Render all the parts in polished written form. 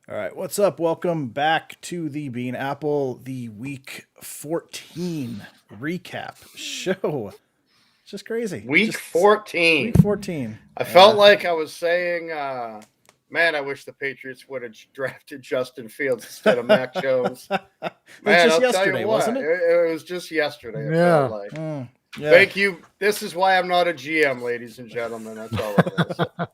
All right, what's up? Welcome back to the Bean Apple, the Week 14 recap show. It's just crazy. Week Just 14. Week 14. I felt like I was saying, man, I wish the Patriots would have drafted Justin Fields instead of Mac Jones. It was Man, just I'll tell you yesterday, what, wasn't it? it was just yesterday, it felt Yeah. like. Yeah. Thank you. This is why I'm not a GM, ladies and gentlemen. That's all I'm going to say.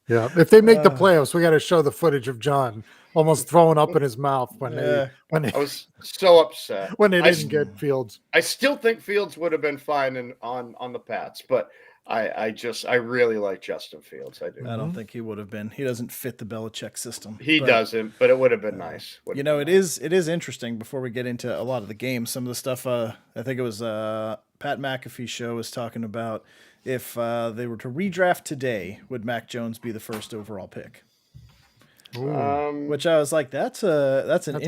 Yeah. If they make the playoffs, we got to show the footage of John almost throwing up in his mouth when Yeah. they I was so upset. when they I didn't get Fields. I still think Fields would have been fine on the Pats, but I really like Justin Fields. I do. I don't think he would have been. He doesn't fit the Belichick system. He But, doesn't, but it would have been nice. You know, it is interesting before we get into a lot of the games. Some of the stuff, I think it was Pat McAfee's show was talking about if they were to redraft today, would Mac Jones be the first overall pick? Which I was like, that's an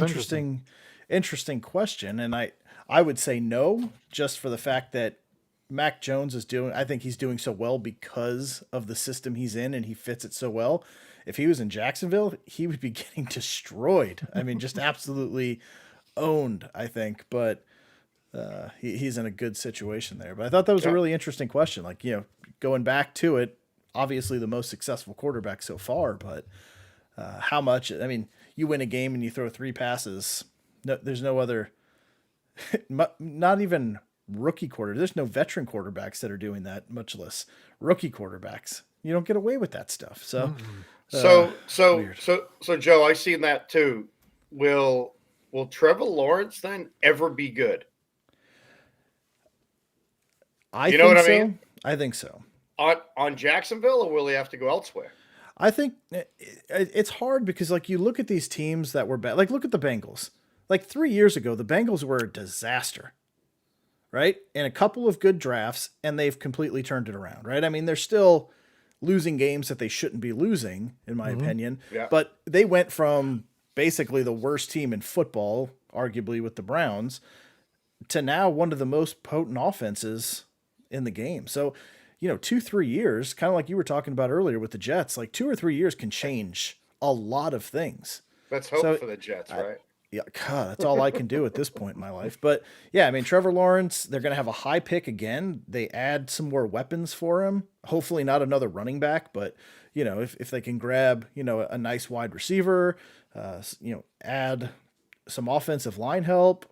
interesting question, and I would say no, just for the fact that Mac Jones is doing. I think he's doing so well because of the system he's in, and he fits it so well. If he was in Jacksonville, he would be getting destroyed. I mean, just absolutely owned, I think. But he's in a good situation there. But I thought that was a really interesting question. Like, going back to it, obviously the most successful quarterback so far, but how much? I mean, you win a game and you throw 3 passes. No, there's no other, not even rookie quarter. There's no veteran quarterbacks that are doing that, much less rookie quarterbacks. You don't get away with that stuff. So, so Joe, I seen that too. Will Trevor Lawrence then ever be good? You know what I mean? I think so. On Jacksonville, or will he have to go elsewhere? I think it's hard because, like, you look at these teams that were bad. Like, look at the Bengals. Like 3 years ago, the Bengals were a disaster, right? And a couple of good drafts, and they've completely turned it around, right? I mean, they're still losing games that they shouldn't be losing, in my opinion. Yeah. But they went from basically the worst team in football, arguably with the Browns, to now one of the most potent offenses in the game. So, 2-3 years, kind of like you were talking about earlier with the Jets, like 2 or 3 years can change a lot of things. Let's hope for the Jets, right? Yeah, God, that's all I can do at this point in my life. But yeah, I mean, Trevor Lawrence, they're going to have a high pick again. They add some more weapons for him. Hopefully not another running back, but if they can grab, a nice wide receiver, add some offensive line help,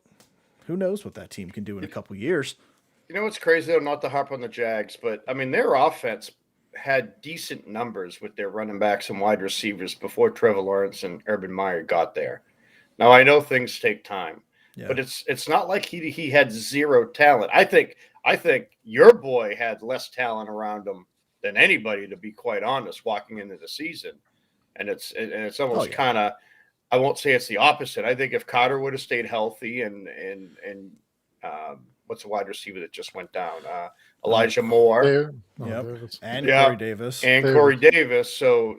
who knows what that team can do in a couple years. You know what's crazy though, not to harp on the Jags, but I mean their offense had decent numbers with their running backs and wide receivers before Trevor Lawrence and Urban Meyer got there. Now I know things take time, but it's not like he had zero talent. I think your boy had less talent around him than anybody, to be quite honest, walking into the season. And it's almost kind of, I won't say it's the opposite. I think if Carter would have stayed healthy and what's the wide receiver that just went down? Elijah Moore. And Corey Davis. And Corey Davis. So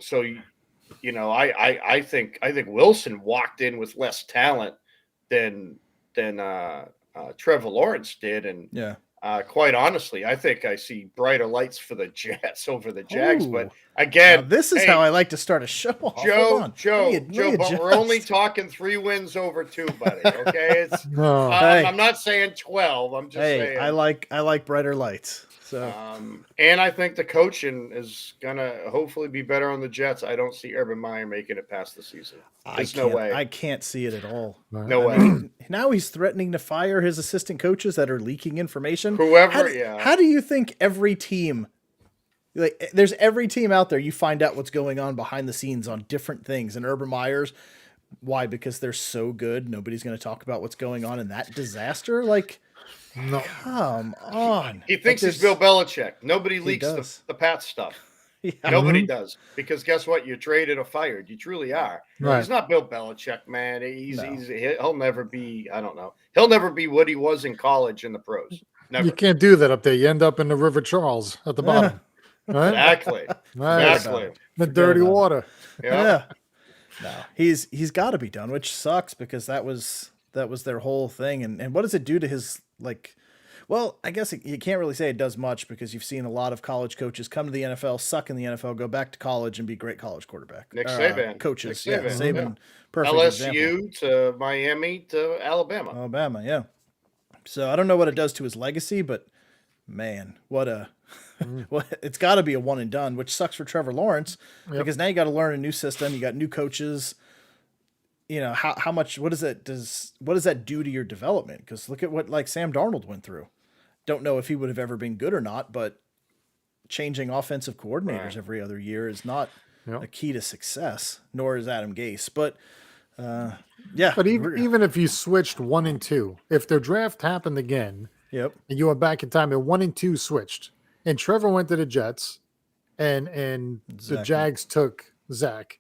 I think Wilson walked in with less talent than Trevor Lawrence did, and quite honestly, I think I see brighter lights for the Jets over the Jags. Ooh. But again, now this is how I like to start a show off. Joe, but we're only talking 3 wins over 2, buddy. Okay, I'm not saying 12. I'm just saying I like brighter lights. So, and I think the coaching is gonna hopefully be better on the Jets. I don't see Urban Meyer making it past the season. There's no way. I can't see it at all. No way. Mean, now he's threatening to fire his assistant coaches that are leaking information. How do you think every team, like, there's every team out there, you find out what's going on behind the scenes on different things, and Urban Meyer's, why? Because they're so good, nobody's going to talk about what's going on in that disaster. Like, no, come on. He thinks he's Bill Belichick. Nobody leaks the Pat stuff. Yeah. Nobody does, because guess what? You're traded or fired. You truly are. Right. He's not Bill Belichick, man. He'll never be. I don't know. He'll never be what he was in college in the pros. Never. You can't do that up there. You end up in the River Charles at the bottom. Right? Exactly. Exactly. The dirty water. Yeah. No, he's got to be done, which sucks because that was their whole thing. And what does it do to his, like, Well, I guess you can't really say it does much because you've seen a lot of college coaches come to the NFL, suck in the NFL, go back to college, and be great college quarterback Nick Saban, coaches. Nick Yeah, Saban, Saban, perfect example. LSU to Miami to Alabama. Alabama, yeah. So I don't know what it does to his legacy, but man, what a it's got to be a one and done, which sucks for Trevor Lawrence because now you got to learn a new system, you got new coaches. You know, how much what does that do to your development? Because look at what like Sam Darnold went through. Don't know if he would have ever been good or not, but changing offensive coordinators every other year is not a key to success, nor is Adam Gase. But yeah. But even if you switched 1 and 2, if their draft happened again, Yep. and you went back in time and 1 and 2 switched, and Trevor went to the Jets, and the Jags took Zach,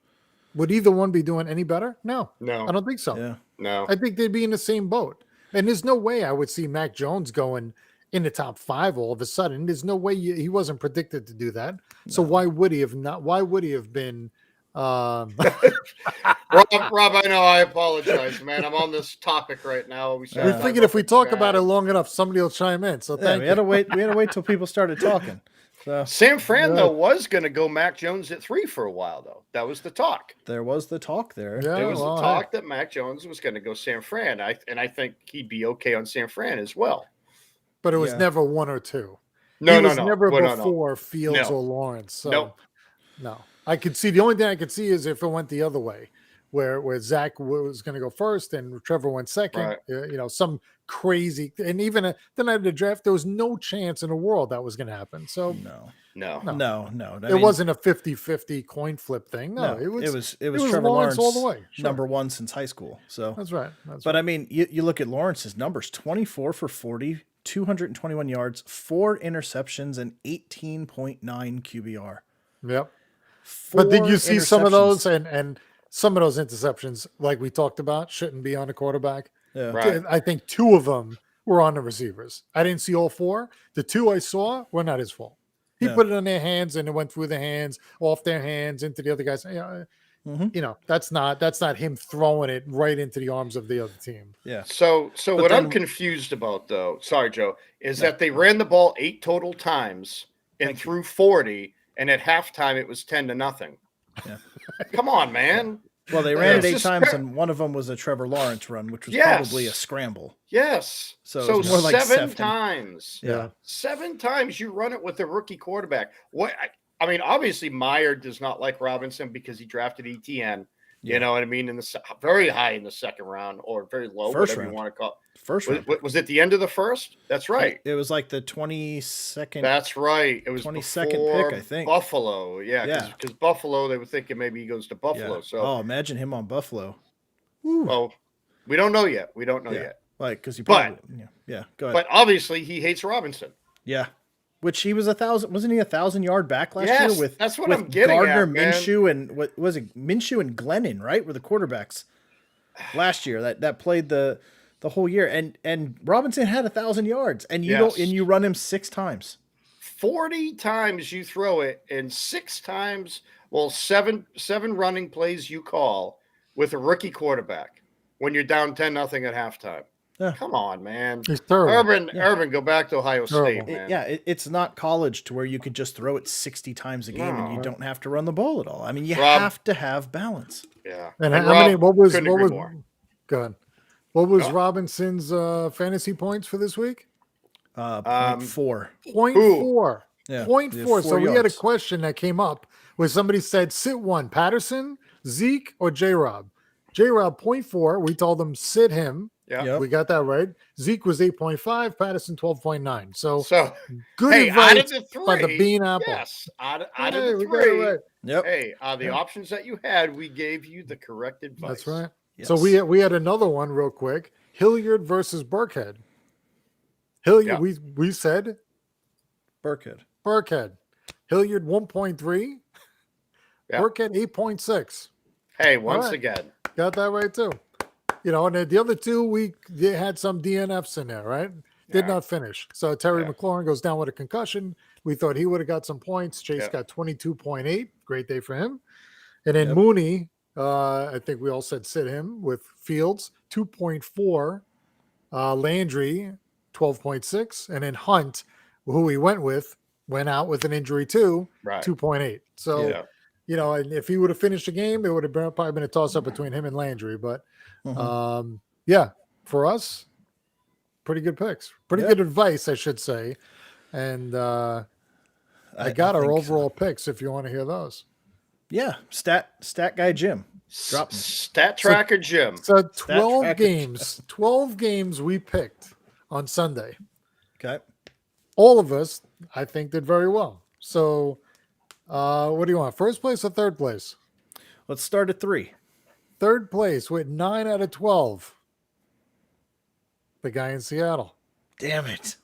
would either one be doing any better? No, I don't think so. Yeah. No, I think they'd be in the same boat. And there's no way I would see Mac Jones going in the top 5 all of a sudden. There's no way he wasn't predicted to do that. So why would he have not? Why would he have been? Rob, I know. I apologize, man. I'm on this topic right now. We figured if we talk about it long enough, somebody will chime in. So thank you. We had to wait till people started talking. So Sam Fran though was going to go Mac Jones at 3 for a while though. That was the talk. There was the talk there. Yeah, there was the talk that Mac Jones was going to go San Fran. I think he'd be okay on San Fran as well. But it was never 1 or 2. No. Never before Fields or Lawrence. So no. I could see the only thing I could see is if it went the other way, where Zach was going to go first and Trevor went second. Right. Some crazy, and even the night of the draft, there was no chance in the world that was going to happen. So no. It wasn't a 50-50 coin flip thing. No, it was Trevor Lawrence all the way. Sure. Number 1 since high school. So that's right. But I mean, you look at Lawrence's numbers: 24 for 40, 221 yards, 4 interceptions, and 18.9 QBR. Yep. But did you see some of those and some of those interceptions, like we talked about, shouldn't be on the quarterback? Yeah. Right. I think 2 of them were on the receivers. I didn't see all 4. The 2 I saw were not his fault. He put it on their hands and it went through the hands, off their hands, into the other guys. That's not him throwing it right into the arms of the other team. Yeah. So what I'm confused about though, sorry, Joe, is that they ran the ball 8 total times and threw 40. And at halftime, it was 10-0. Yeah. Come on, man. Well, they ran it 8 times, and one of them was a Trevor Lawrence run, which was probably a scramble. Yes. So more like 7 times. Yeah. 7 times you run it with a rookie quarterback. What? I mean, obviously, Meyer does not like Robinson because he drafted ETN. Yeah. You know what I mean? Very high in the second round or very low, whatever you want to call it. First round. Was it the end of the first? That's right. It was like the 22nd. That's right. It was 22nd pick, I think. Buffalo. Yeah. Because Buffalo, they were thinking maybe he goes to Buffalo. Yeah. So imagine him on Buffalo. Well, we don't know yet. Yet. Like, because go ahead. But obviously he hates Robinson. Yeah. Which he was 1,000, wasn't he 1,000-yard back last year with? That's what I'm getting Gardner at, man. Minshew and what was it? Minshew and Glennon, right? Were the quarterbacks last year that played the whole year, and Robinson had 1,000 yards, and you run him 6 times. 40 times you throw it, and 6 times, seven running plays you call with a rookie quarterback when you're down 10-0 at halftime. Yeah. Come on, man. He's terrible. Urban, go back to Ohio State, man. It's not college to where you could just throw it 60 times a game and you don't have to run the ball at all. I mean, you have to have balance. Yeah. And how many? What was? Go ahead. What was Robinson's fantasy points for this week? 0.4. 0.4. Yeah. 0.4. So we had a question that came up where somebody said, sit one, Patterson, Zeke, or J-Rob. J-Rob 0.4. We told them sit him. Yeah, we got that right. Zeke was 8.5, Patterson 12.9. So good advice by the Bean Apple. Yes, out of the 3. Right. Yep. Hey, the options that you had, we gave you the correct advice. That's right. Yes. So we had another one real quick. Hilliard versus Burkhead. Hilliard, we said Burkhead. Hilliard 1.3. Yeah. Burkhead 8.6. Hey, once again, got that right too. And the other 2, they had some DNFs in there, right? Did not finish. So Terry McLaurin goes down with a concussion. We thought he would have got some points. Chase got 22.8. Great day for him. And then Mooney, I think we all said sit him with Fields, 2.4. Landry, 12.6. And then Hunt, who he went with, went out with an injury too, 2.8. So, and if he would have finished the game, it would have probably been a toss-up between him and Landry. But, for us, pretty good picks. Pretty good advice, I should say. And I got our overall picks if you want to hear those. Yeah, stat guy Jim. Drop stat tracker Jim. So 12 games. 12 games we picked on Sunday. Okay. All of us, I think, did very well. So what do you want? First place or third place? Let's start at 3. Third place with 9 out of 12. The guy in Seattle. Damn it.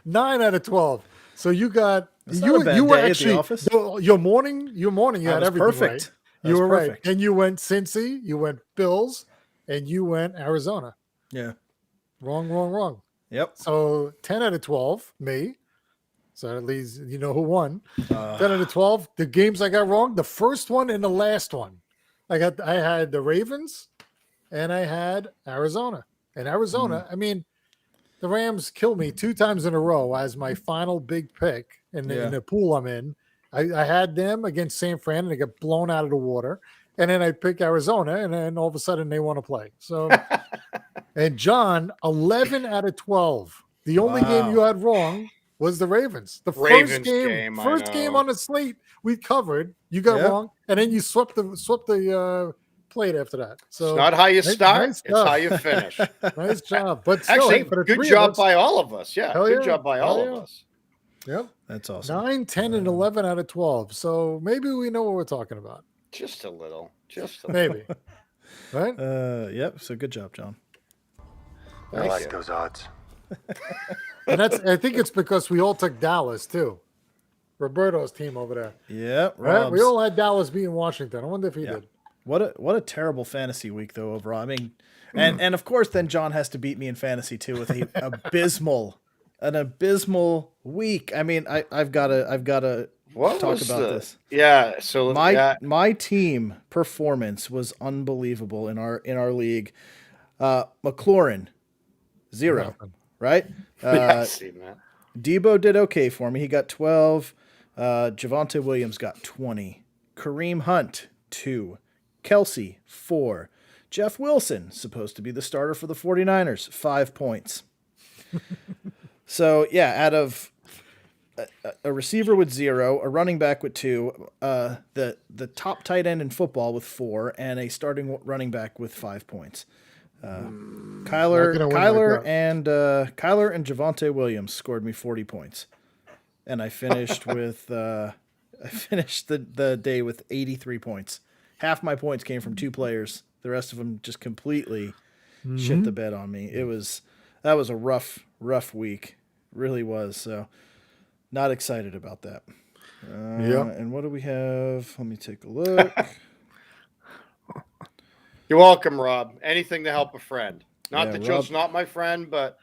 9 out of 12. So you got you were actually at the office. Your morning you had everything perfect. Right. You were perfect. Right. And you went Cincy, you went Bills, and you went Arizona. Yeah. Wrong. Yep. So 10 out of 12, me. So at least you know who won. 10 out of 12. The games I got wrong, the first one and the last one. I had the Ravens and I had Arizona. And Arizona, I mean, the Rams killed me 2 times in a row as my final big pick in the pool I'm in. I had them against San Fran, and they got blown out of the water. And then I picked Arizona, and then all of a sudden they want to play. So, and John, 11 out of 12. The only game you had wrong was the Ravens. The first game on the slate we covered, you got wrong, and then you swept the plate after that. So it's not how you start, it's how you finish. Nice job. But still, actually, good job by all of us. Yeah, good job by all of us. Yep. That's awesome. 9, 10, and 11 out of 12. So maybe we know what we're talking about. Just a little. Maybe. Right? Yep. So good job, John. I like those odds. And I think it's because we all took Dallas too. Roberto's team over there. Yeah. Right? We all had Dallas beating Washington. I wonder if he did. What a terrible fantasy week though overall. I mean, and of course then John has to beat me in fantasy too with an abysmal week. I mean, I've got to talk about this. Yeah. So my team performance was unbelievable in our league. McLaurin, 0, right? I've seen that. Debo did okay for me. He got 12. Javonte Williams got 20. Kareem Hunt, 2. Kelsey, 4. Jeff Wilson, supposed to be the starter for the 49ers, 5 points. So, out of a receiver with 0, a running back with 2, the top tight end in football with 4, and a starting running back with 5 points. Kyler and Javonte Williams scored me 40 points. And I finished with the day with 83 points. Half my points came from 2 players. The rest of them just completely shit the bed on me. That was a rough week. Really was. So not excited about that. And what do we have? Let me take a look. You're welcome, Rob. Anything to help a friend. Not that Joe's not my friend, but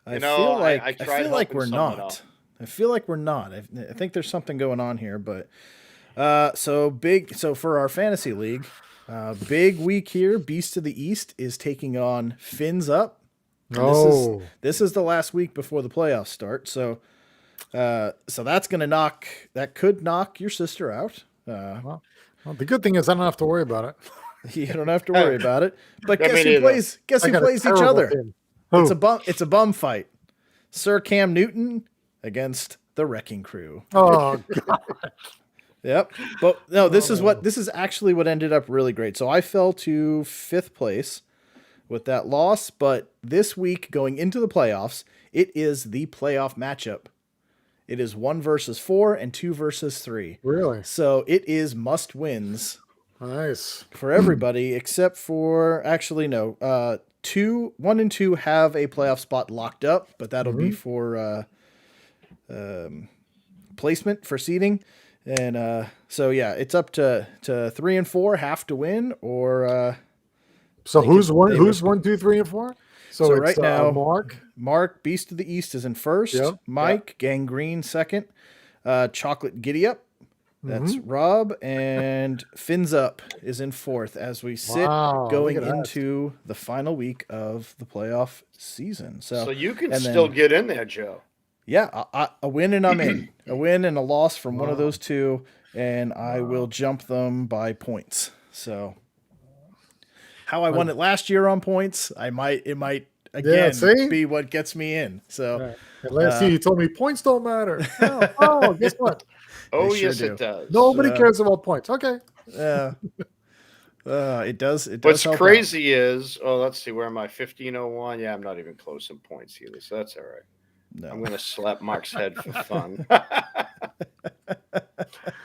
I feel like we're not. I feel like we're not. I think there's something going on here, but so for our fantasy league, big week here. Beast of the East is taking on Fins Up. This is the last week before the playoffs start. So that's that could knock your sister out. Well, the good thing is I don't have to worry about it. You don't have to worry about it. But guess who plays each other? It's a bum fight. Sir Cam Newton against the Wrecking Crew. Oh God. Yep. But no, this is actually what ended up really great. So I fell to 5th place with that loss, but this week going into the playoffs, it is the playoff matchup. It is 1 versus 4 and 2 versus 3. Really? So it is must wins. Nice for everybody except for 1 and 2 have a playoff spot locked up, but that'll be for placement for seeding. And it's up to 3 and 4 have to win or so who's 1, 2, 3, and 4? So right now Mark Beast of the East is in first. Yep. Mike Gangrene second. Chocolate Giddy Up That's Rob, and Fins Up is in fourth as we sit going into the final week of the playoff season. So you can still get in there, Joe. Yeah, a win and I'm in. A win and a loss from one of those two, and I will jump them by points. So how I won it last year on points, it might again be what gets me in. So and last year you told me points don't matter. Oh, guess what? Oh, yes, it does. Nobody cares about points. Okay. It does. What's crazy is, let's see, where am I? 1501. Yeah, I'm not even close in points either, so that's all right. No. I'm going to slap Mark's head for fun.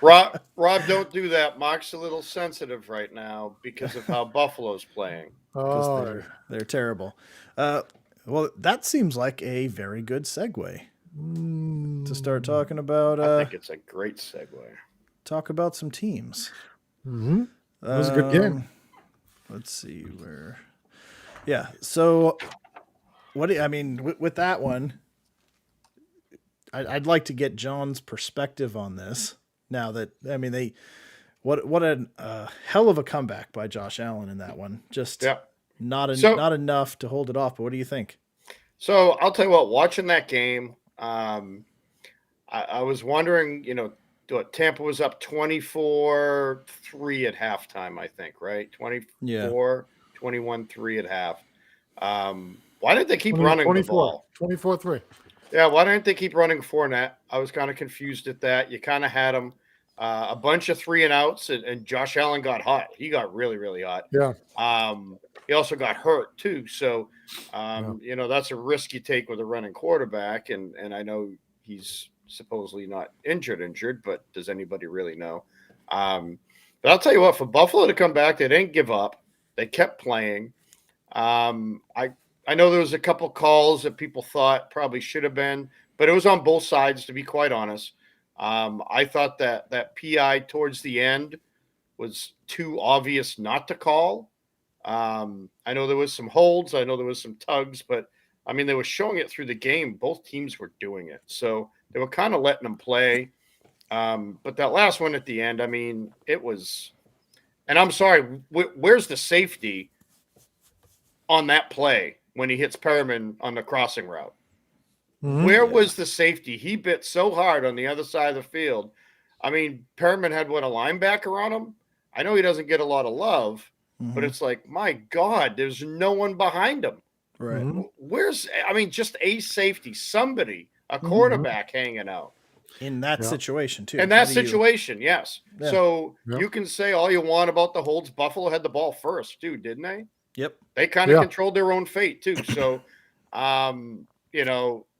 Rob, don't do that. Mark's a little sensitive right now because of how Buffalo's playing. Because they're terrible. Well, that seems like a very good segue to start talking about. I think it's a great segue. Talk about some teams. Mm-hmm. That was a good game. Let's see where. Yeah. So, with that one, I'd like to get John's perspective on this. Now that what a hell of a comeback by Josh Allen in that one. Just not enough to hold it off. But what do you think? So I'll tell you what. Watching that game, I was wondering. Tampa was up 24-3 at halftime. I think, right? 21-3 at half. Why didn't they keep running the ball? 24-3. Yeah, why didn't they keep running Fournette? I was kind of confused at that. You kind of had him a bunch of 3-and-outs, and Josh Allen got hot. He got really, really hot. Yeah. He also got hurt too. So, that's a risk you take with a running quarterback. And I know he's supposedly not injured, but does anybody really know? But I'll tell you what, for Buffalo to come back, they didn't give up. They kept playing. I know there was a couple calls that people thought probably should have been, but it was on both sides, to be quite honest. I thought that PI towards the end was too obvious not to call. I know there was some holds. I know there was some tugs, but, they were showing it through the game. Both teams were doing it. So they were kind of letting them play. But that last one at the end, it was – and I'm sorry, where's the safety on that play when he hits Perriman on the crossing route? Mm-hmm. Where was the safety? He bit so hard on the other side of the field. Perriman had a linebacker on him. I know he doesn't get a lot of love, but it's like, my God, there's no one behind him. Right. Mm-hmm. Where's just a safety, somebody, a quarterback hanging out. In that situation, too. In that situation, yes. Yeah. So you can say all you want about the holds. Buffalo had the ball first, too, didn't they? Yep. They kind of controlled their own fate, too. So,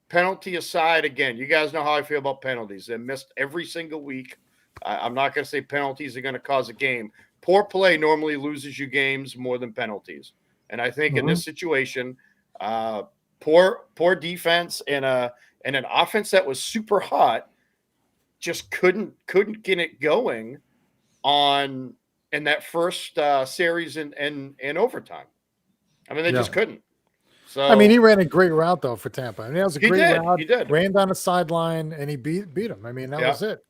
penalty aside, again, you guys know how I feel about penalties. They're missed every single week. I'm not going to say penalties are going to cause a game. Poor play normally loses you games more than penalties. And I think in this situation, poor defense and an offense that was super hot just couldn't get it going in that first series in overtime. They just couldn't. So he ran a great route though for Tampa. That was a great route. He did. Ran down the sideline and he beat him. That was it.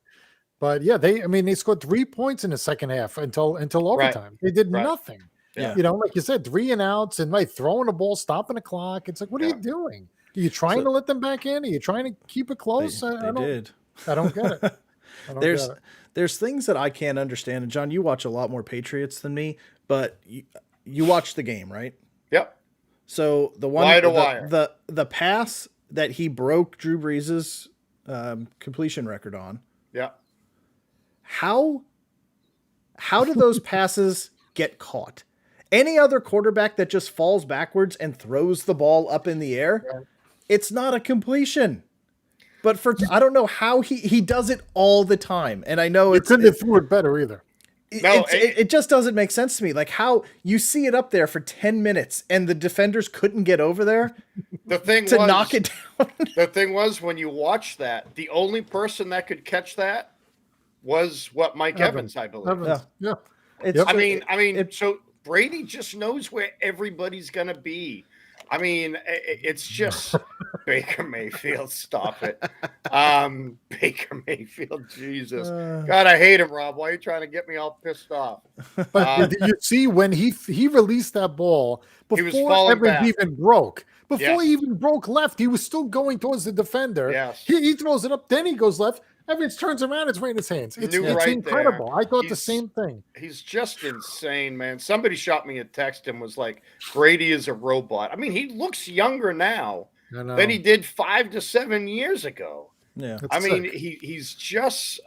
But yeah, they scored 3 points in the second half until overtime. Right. They did nothing. Yeah. Like you said, 3-and-outs and throwing the ball, stopping the clock. It's like, what are you doing? Are you trying to let them back in? Are you trying to keep it close? They did. I don't get it. There's things that I can't understand. And John, you watch a lot more Patriots than me, but you watch the game, right? Yep. So the one the pass that he broke Drew Brees' completion record on. Yeah. How do those passes get caught? Any other quarterback that just falls backwards and throws the ball up in the air, it's not a completion. But I don't know how he does it all the time. And I know you couldn't have threw it better either. It just doesn't make sense to me. Like how you see it up there for 10 minutes and the defenders couldn't get over there knock it down. The thing was, when you watch that, the only person that could catch that was Mike Evans, I believe. Yeah. So Brady just knows where everybody's going to be. I mean, it's just Baker Mayfield. Stop it. Baker Mayfield, Jesus. God, I hate him, Rob. Why are you trying to get me all pissed off? But did you see when he released that ball before Evans even broke? Before he even broke left, he was still going towards the defender. Yes. He throws it up, then he goes left. Evans turns around, it's right in his hands. It's incredible. I thought the same thing. He's just insane, man. Somebody shot me a text and was like, Brady is a robot. I mean, he looks younger now than he did 5 to 7 years ago. Yeah. I mean, he's just,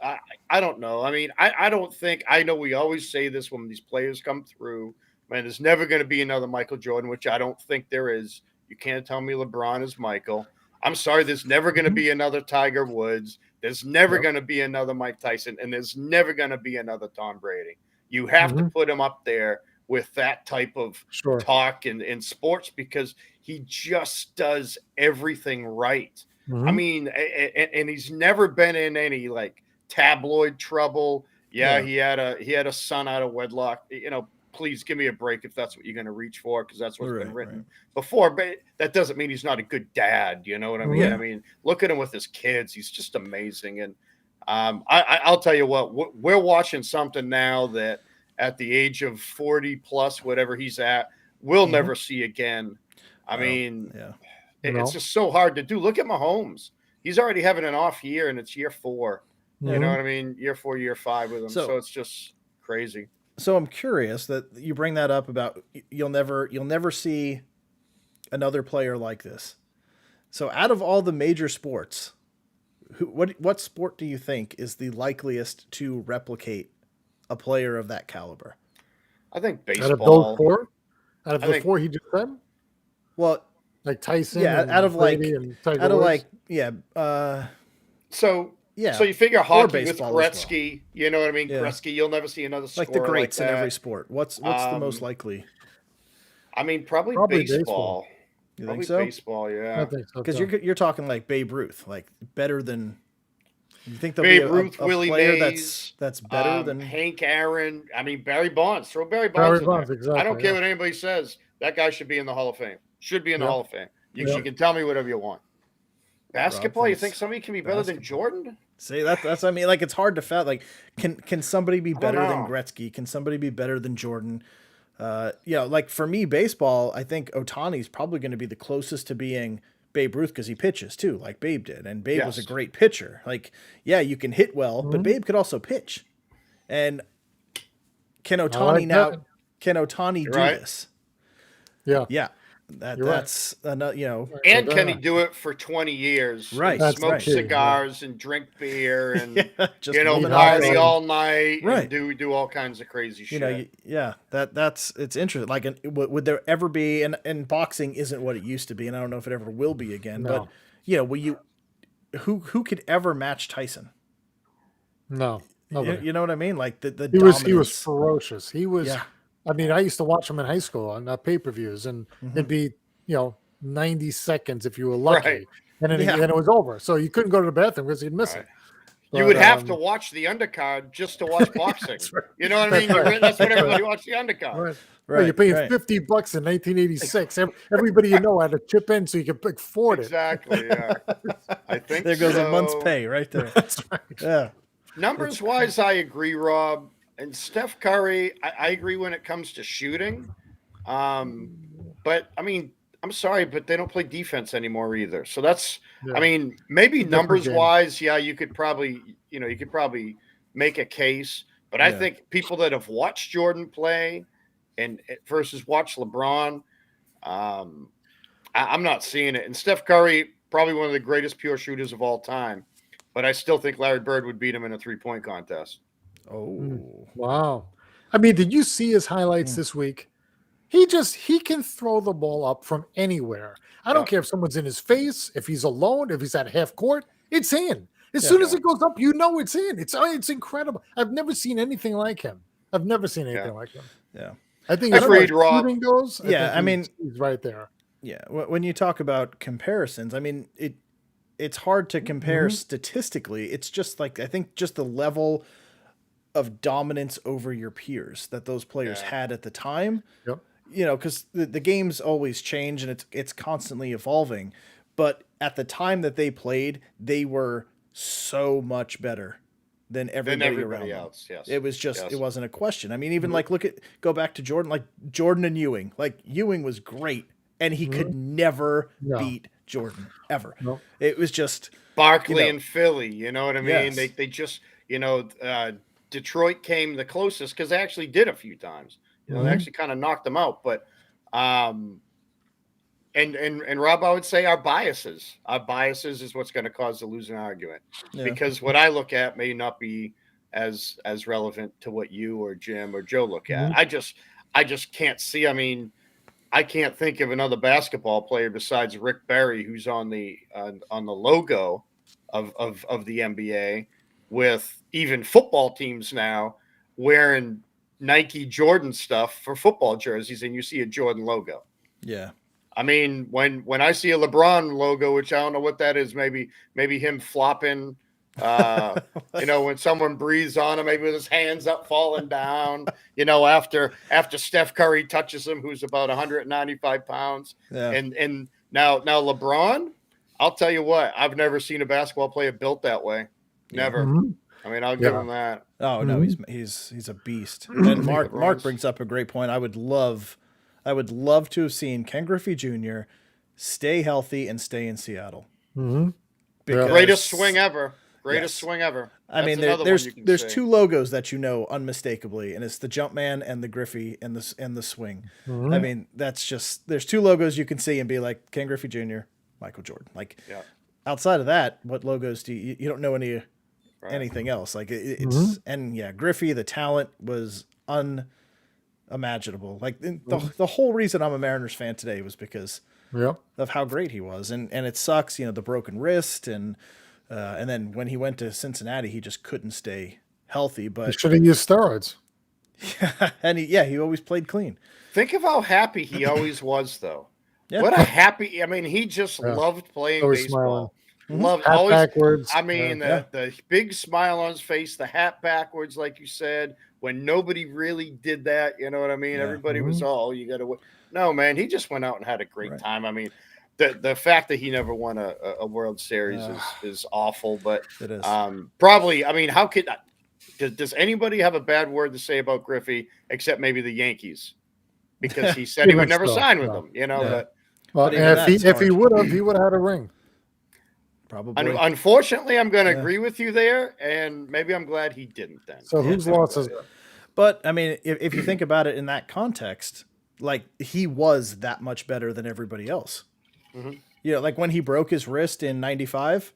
I don't know. I mean, I don't think, I know we always say this when these players come through, man, there's never going to be another Michael Jordan, which I don't think there is. You can't tell me LeBron is Michael. I'm sorry, there's never going to be another Tiger Woods. There's never going to be another Mike Tyson, and there's never going to be another Tom Brady. You have to put him up there with that type of talk in sports because he just does everything right. I mean, and he's never been in any like tabloid trouble. Yeah, he had a son out of wedlock. You know, please give me a break if that's what you're going to reach for, because that's what's been written before. But that doesn't mean he's not a good dad. You know what I mean? I mean, look at him with his kids. He's just amazing. And I'll tell you what, we're watching something now that at the age of 40 plus, whatever he's at, we'll never see again. I mean, it's just so hard to do. Look at Mahomes. He's already having an off year, and it's year 4. You know what I mean? Year 4, year 5 with him. So it's just crazy. So I'm curious that you bring that up about you'll never see another player like this. So out of all the major sports, what sport do you think is the likeliest to replicate a player of that caliber? I think baseball. Out of those 4? Out of the 4 he just said? Well, like Tyson. Yeah, out of So you figure hockey with Gretzky, well. You know what I mean? Yeah. Gretzky, you'll never see another scorer like the greats in every sport. What's the most likely? I mean, probably baseball. You think so? Baseball, yeah. I think so. Because you're talking like Babe Ruth, like better than. You think there'll Babe be Ruth, a Willie player Mays, that's better than Hank Aaron? I mean, Barry Bonds. Throw Barry Bonds in there. Exactly, I don't care what anybody says. That guy should be in the Hall of Fame. Should be in the Hall of Fame. You can tell me whatever you want. Basketball, you think somebody can be better than Jordan? See, that's I mean, like it's hard to fathom. Like, can somebody be better than Gretzky? Can somebody be better than Jordan? Like for me, baseball, I think Ohtani's probably going to be the closest to being Babe Ruth because he pitches too, like Babe did, and Babe was a great pitcher. Like, yeah, you can hit well, but Babe could also pitch. And can Ohtani Can Ohtani do this? Yeah. Yeah. That's another, and can he do it for 20 years? Right. Smoke cigars and drink beer and just party all night and do all kinds of crazy shit. It's interesting. Like, would there ever be? And boxing isn't what it used to be, and I don't know if it ever will be again. No. But who could ever match Tyson? No. Nobody. You know what I mean? Like he was ferocious. He was. Yeah. I mean, I used to watch him in high school on pay-per-views, and it'd be 90 seconds if you were lucky, and then it was over. So you couldn't go to the bathroom because you'd miss it. But, you would have to watch the undercard just to watch boxing. You know what I mean? That's what everybody watched the undercard. Right. You're paying $50 in 1986. Everybody had to chip in so you could afford it. Exactly. Yeah. I think there goes a month's pay right there. That's right. Yeah. Numbers wise, I agree, Rob. And Steph Curry, I agree when it comes to shooting. But I mean, I'm sorry, but they don't play defense anymore either. So that's, I mean, maybe numbers wise, you could probably, make a case. But I think people that have watched Jordan play and versus watch LeBron, I'm not seeing it. And Steph Curry, probably one of the greatest pure shooters of all time. But I still think Larry Bird would beat him in a 3-point contest. Oh, wow. I mean, did you see his highlights this week? He can throw the ball up from anywhere. I don't care if someone's in his face, if he's alone, if he's at half court, it's in. As soon as it goes up, it's in. It's incredible. I've never seen anything like him. Yeah. I think as far as shooting goes, I mean, he's right there. Yeah. When you talk about comparisons, I mean, it's hard to compare statistically. It's just like, I think just the level of dominance over your peers that those players had at the time. Yep. because the games always change and it's constantly evolving. But at the time that they played, they were so much better than everybody around else. them. Yes, It was just yes. it wasn't a question. I mean, even like go back to Jordan, like Jordan and Ewing. Like Ewing was great, and he could never beat Jordan ever. No. It was just Barkley and Philly. You know what I mean? Yes. They just Detroit came the closest because they actually did a few times. They actually kind of knocked them out. But and Rob, I would say our biases is what's going to cause the losing argument, because what I look at may not be as relevant to what you or Jim or Joe look at. I just can't see. I mean, I can't think of another basketball player besides Rick Barry who's on the logo of the NBA, with even football teams now wearing Nike Jordan stuff for football jerseys, and you see a Jordan logo. Yeah. I mean, when I see a LeBron logo, which I don't know what that is, maybe him flopping, when someone breathes on him, maybe with his hands up, falling down, after Steph Curry touches him, who's about 195 pounds. Yeah. And now LeBron, I'll tell you what, I've never seen a basketball player built that way. Never. I mean, I'll give him that. Oh no, he's a beast. And Mark brings up a great point. I would love to have seen Ken Griffey Jr. stay healthy and stay in Seattle. Greatest swing ever. Swing ever. I mean, there's two logos that unmistakably, and it's the Jumpman and the Griffey and the swing. I mean, there's two logos you can see and be like Ken Griffey Jr., Michael Jordan. Like outside of that, what logos do you don't know anything else? Like it's and Griffey, the talent was unimaginable. Like the whole reason I'm a Mariners fan today was because of how great he was, and it sucks, the broken wrist and then when he went to Cincinnati, he just couldn't stay healthy. But he should have used steroids. And he always played clean. Think of how happy he always was, though. Yeah. What a happy! I mean, he just loved playing baseball. Loved hat always backwards. I mean, the big smile on his face, the hat backwards, like you said, when nobody really did that. You know what I mean? Yeah. Everybody was all, you got to. No, man, he just went out and had a great time. I mean, the fact that he never won a World Series is awful. But it is. Probably. I mean, how could does anybody have a bad word to say about Griffey except maybe the Yankees? Because he said he would never sign with them. But if he would have, he would have had a ring. Probably. Unfortunately, I'm going to agree with you there, and maybe I'm glad he didn't then. So whose loss is it? But I mean, if you think about it in that context, like he was that much better than everybody else. Like when he broke his wrist in '95,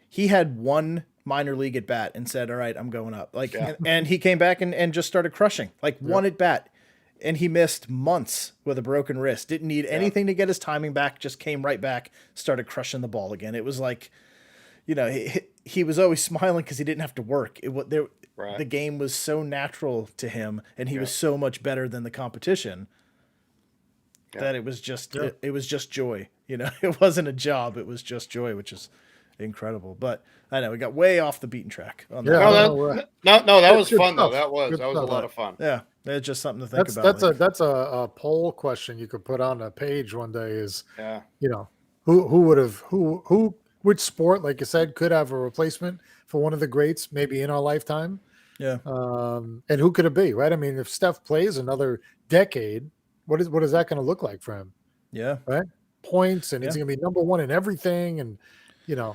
he had one minor league at bat and said, "All right, I'm going up." Like, and he came back and just started crushing. Like one at bat. And he missed months with a broken wrist. Didn't need anything to get his timing back. Just came right back, started crushing the ball again. It was like, he was always smiling because he didn't have to work. The game was so natural to him, and he was so much better than the competition that it was just it was just joy. It wasn't a job. It was just joy, which is incredible. But I know we got way off the beaten track. No, that was fun though. That was a lot of fun. Yeah. It's just something to think about. That's a poll question you could put on a page one day is, which sport, like you said, could have a replacement for one of the greats maybe in our lifetime? Yeah. And who could it be, right? I mean, if Steph plays another decade, what is that going to look like for him? Yeah. Right. Points, and he's going to be number one in everything. And, who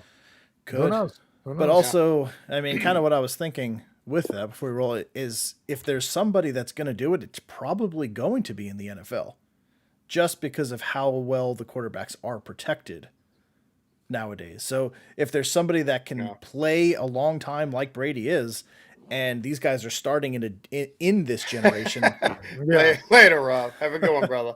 knows? But also, I mean, kind of what I was thinking with that before we roll it is if there's somebody that's going to do it, it's probably going to be in the NFL just because of how well the quarterbacks are protected nowadays. So if there's somebody that can play a long time like Brady is, and these guys are starting in this generation. Later, Rob. Have a good one, brother.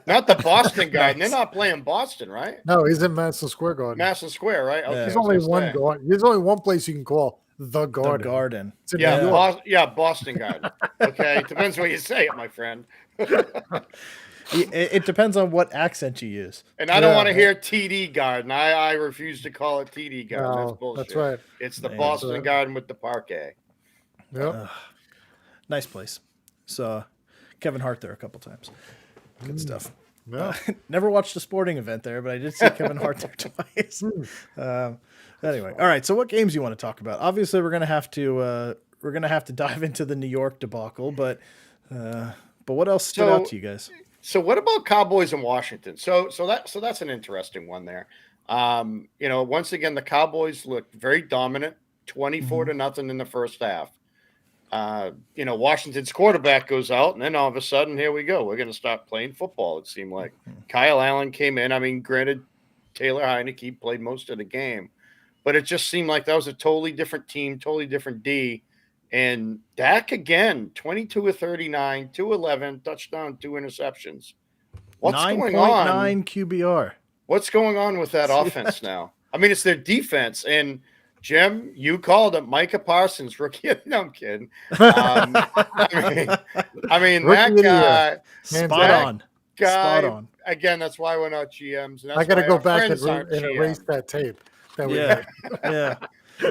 Not the Boston Garden. They're not playing Boston, right? No, he's in Madison Square Garden. Madison Square, right? Okay, there's only one garden. There's only one place you can call the Garden. The Garden. Boston Garden. Okay, depends what you say it, my friend. It depends on what accent you use. And I don't want to hear TD Garden. I refuse to call it TD Garden. No, that's bullshit. That's right. It's the Boston Garden with the parquet. Yep. Nice place. So Kevin Hart there a couple times. Good stuff. Yeah. Never watched a sporting event there, but I did see Kevin Hart there twice. Anyway, all right. So, what games you want to talk about? Obviously, we're gonna have to dive into the New York debacle, but what else stood out to you guys? So, what about Cowboys in Washington? So that's an interesting one there. Once again, the Cowboys looked very dominant, 24-0 in the first half. Washington's quarterback goes out, and then all of a sudden, here we go. We're going to start playing football, it seemed like. Kyle Allen came in. I mean, granted, Taylor Heineke played most of the game, but it just seemed like that was a totally different team, totally different D. And Dak, again, 22 of 39, 211, touchdown, 2 interceptions. What's going on? 9.9 QBR. What's going on with that offense now? I mean, it's their defense. And Jim, you called it Micah Parsons, rookie. No, I'm kidding. I mean that guy. Spot on. Again, that's why we're not GMs. And that's I got to go back and GMs. erase that tape. Yeah.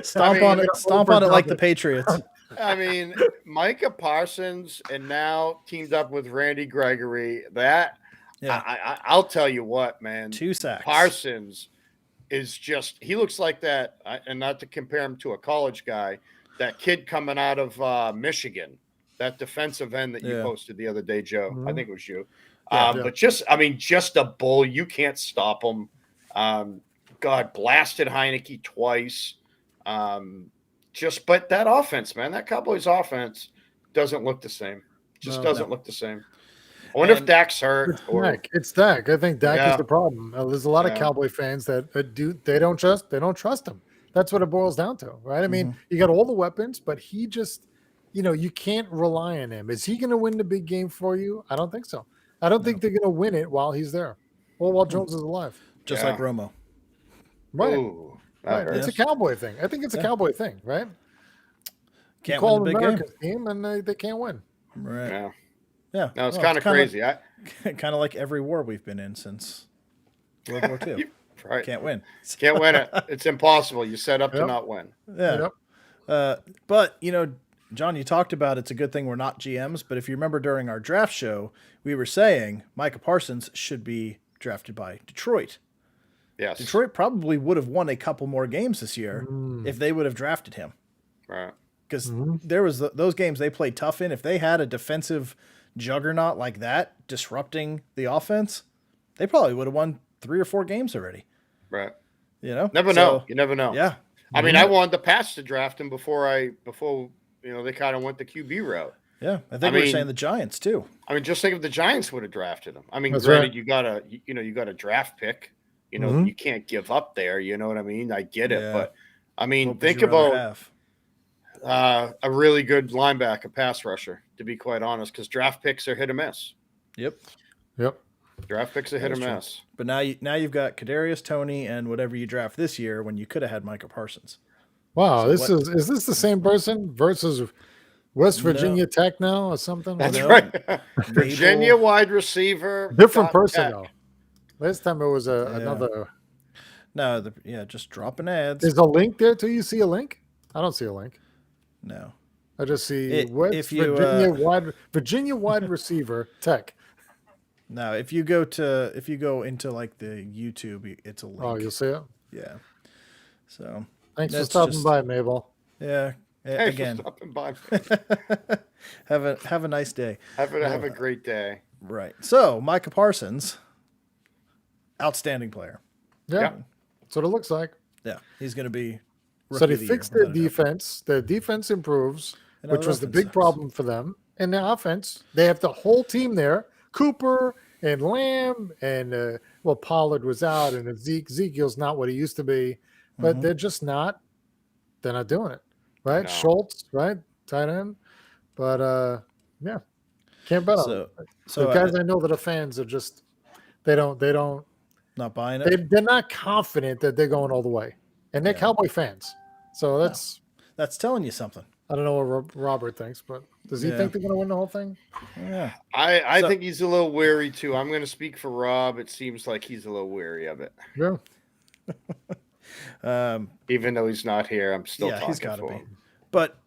Stomp on it like the Patriots. I mean, Micah Parsons, and now teamed up with Randy Gregory. I'll tell you what, man. 2 sacks. Parsons is he looks like that, and not to compare him to a college guy, that kid coming out of Michigan, that defensive end that you posted the other day, Joe. I think it was you. But just a bull. You can't stop him. God, blasted Heineke twice. But that offense, man, that Cowboys offense doesn't look the same. Doesn't look the same. I wonder if Dak's hurt. It's Dak. I think Dak is the problem. There's a lot of Cowboy fans that they don't trust him. That's what it boils down to, right? I mean, you got all the weapons, but he just, you can't rely on him. Is he going to win the big game for you? I don't think so. I don't think they're going to win it while he's there, or while Jones is alive. Just like Romo. Right. Ooh, right. It's a Cowboy thing. I think it's a Cowboy thing, right? Can't win the big America's team, and they can't win. Right. Yeah. No, it's kind of crazy. Kind of like every war we've been in since World War II. Right. Can't win. Can't win it. It's impossible. You set up to not win. Yeah. But, John, you talked about it's a good thing we're not GMs, but if you remember during our draft show, we were saying Micah Parsons should be drafted by Detroit. Yes. Detroit probably would have won a couple more games this year if they would have drafted him. Right. Because there was those games they played tough in. If they had a defensive juggernaut like that disrupting the offense, they probably would have won 3 or 4 games already. Right. Never know. You never know. Yeah. I mean, I wanted the Pats to draft him before they kind of went the QB route. Yeah. I think we were saying the Giants too. I mean, just think if the Giants would have drafted him. I mean, granted, you got a draft pick. You can't give up there. You know what I mean? I get it, but I mean, think about a really good linebacker, pass rusher. To be quite honest, because draft picks are hit or miss. Yep. Draft picks are hit or miss. True. But now you've got Kadarius Toney and whatever you draft this year when you could have had Micah Parsons. Wow, is this the same person versus West Virginia Tech now or something? That's right. Virginia wide receiver. Different person though. Last time it was another. No, just dropping ads. Is a link there till you see a link? I don't see a link. No. I just see Virginia wide receiver Tech. No, if you go into like the YouTube, it's a link. Oh, you'll see it. Yeah. So thanks for stopping by, Mabel. Yeah. Again. For stopping by. have a nice day. Have a great day. Right. So Micah Parsons, outstanding player. Yeah. That's what it looks like. Yeah, he's going to be. So they fixed their defense. Their defense improves, which was the big problem for them. And the offense, they have the whole team there. Cooper and Lamb and Pollard was out, and Ezekiel's not what he used to be, but they're just not. They're not doing it, right? No. Schultz, right, tight end, but can't bet on them. So the guys I know that are fans are just they don't not buying it. They're not confident that they're going all the way, and they're Cowboy fans. So that's telling you something. I don't know what Robert thinks, but does he think they're going to win the whole thing? Yeah. I think he's a little wary, too. I'm going to speak for Rob. It seems like he's a little wary of it. Yeah. Even though he's not here, I'm still talking he's got to for be. him. But,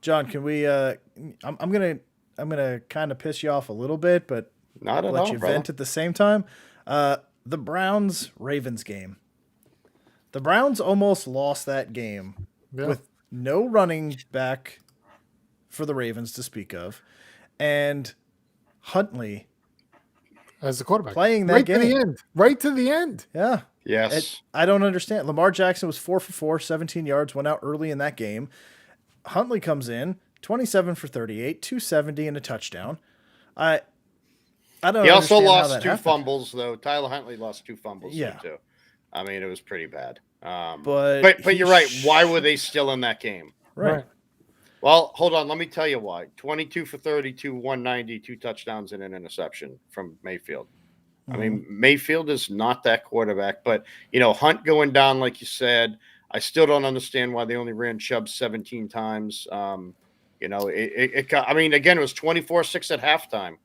John, can we I'm going to kind of piss you off a little bit, but not at let all, you brother. vent at the same time. The Browns-Ravens game. The Browns almost lost that game with no running back for the Ravens to speak of, and Huntley as the quarterback playing that game right to the end. Yeah. Yes. I don't understand. Lamar Jackson was 4 for 4, 17 yards, went out early in that game. Huntley comes in 27 for 38, 270 and a touchdown. I don't. He also understand how lost that 2 happened. fumbles though. Tyler Huntley lost 2 fumbles Yeah. too. I mean, it was pretty bad. But you're right. Why were they still in that game? Right. Well, hold on. Let me tell you why. 22 for 32, 190, 2 touchdowns and an interception from Mayfield. I mean, Mayfield is not that quarterback, but, Hunt going down, like you said, I still don't understand why they only ran Chubb 17 times. I mean, again, it was 24-6 at halftime.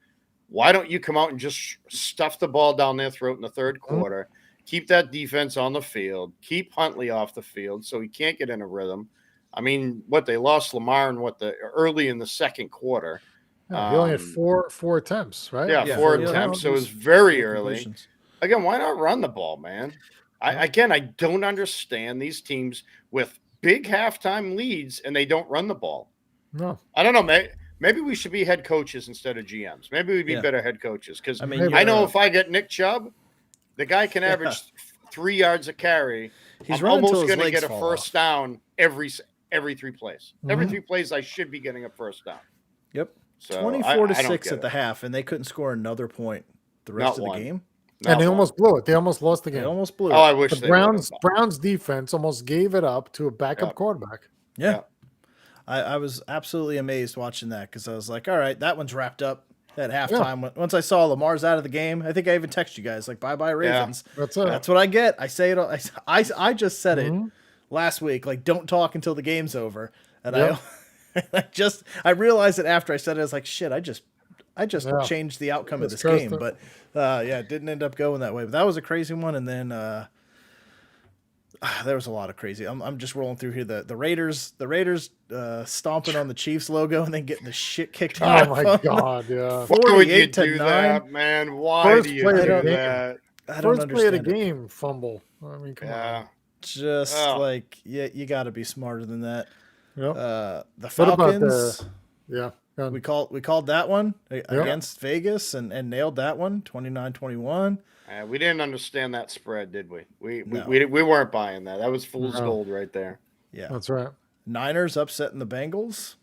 Why don't you come out and just stuff the ball down their throat in the third quarter, keep that defense on the field, keep Huntley off the field so he can't get in a rhythm? I mean, they lost Lamar in early in the second quarter. Yeah, he only had four attempts, right? Yeah, 4 attempts. So it was very early. Again, why not run the ball, man? I don't understand these teams with big halftime leads and they don't run the ball. No. I don't know. Maybe we should be head coaches instead of GMs. Maybe we'd be better head coaches. Because I know if I get Nick Chubb, the guy can average 3 yards a carry. He's I'm almost going to get a first down every 3 plays. Every 3 plays, I should be getting a first down. Yep. So 24-6 at the half, and they couldn't score another point the rest of the game. And they almost blew it. They almost lost the game. They almost blew it. Oh, I wish the Browns defense almost gave it up to a backup quarterback. Yeah. I was absolutely amazed watching that because I was like, all right, that one's wrapped up at halftime. Yeah. Once I saw Lamar's out of the game, I think I even texted you guys like, bye-bye Ravens. Yeah, that's what I get. I say it. I just said it last week, like, don't talk until the game's over. And I realized it after I said it. I was like, shit, I just changed the outcome of this game. But it didn't end up going that way. But that was a crazy one. And then there was a lot of crazy. I'm just rolling through here. The Raiders stomping on the Chiefs logo and then getting the shit kicked out. Oh my god! Yeah. 48-9, that, man. Why do you do that? I don't understand. First play of the game, fumble. I mean, come on. Just you got to be smarter than that. Yep. The Falcons. We called that one against Vegas and nailed that one 29-21. We didn't understand that spread, did we? We weren't buying that. That was fool's gold right there. Yeah, that's right. Niners upsetting the Bengals.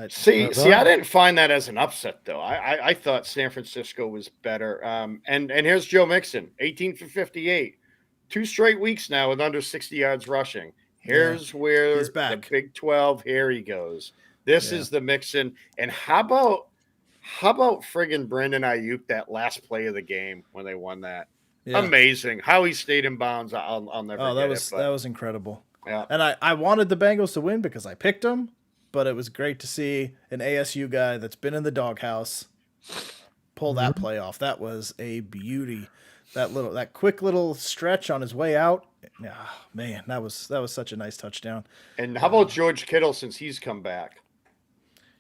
See, I didn't find that as an upset though. I thought San Francisco was better. And here's Joe Mixon, 18 for 58, 2 straight weeks now with under 60 yards rushing. Here's where he's back. The Big 12. Here he goes. This is the Mixon. And how about friggin' Brandon Ayuk, that last play of the game when they won that? Yeah. Amazing how he stayed in bounds. I'll never. Oh, that was incredible. Yeah, and I wanted the Bengals to win because I picked them, but it was great to see an ASU guy that's been in the doghouse pull that play off. That was a beauty. That quick little stretch on his way out. Oh, man, that was such a nice touchdown. And how about George Kittle since he's come back?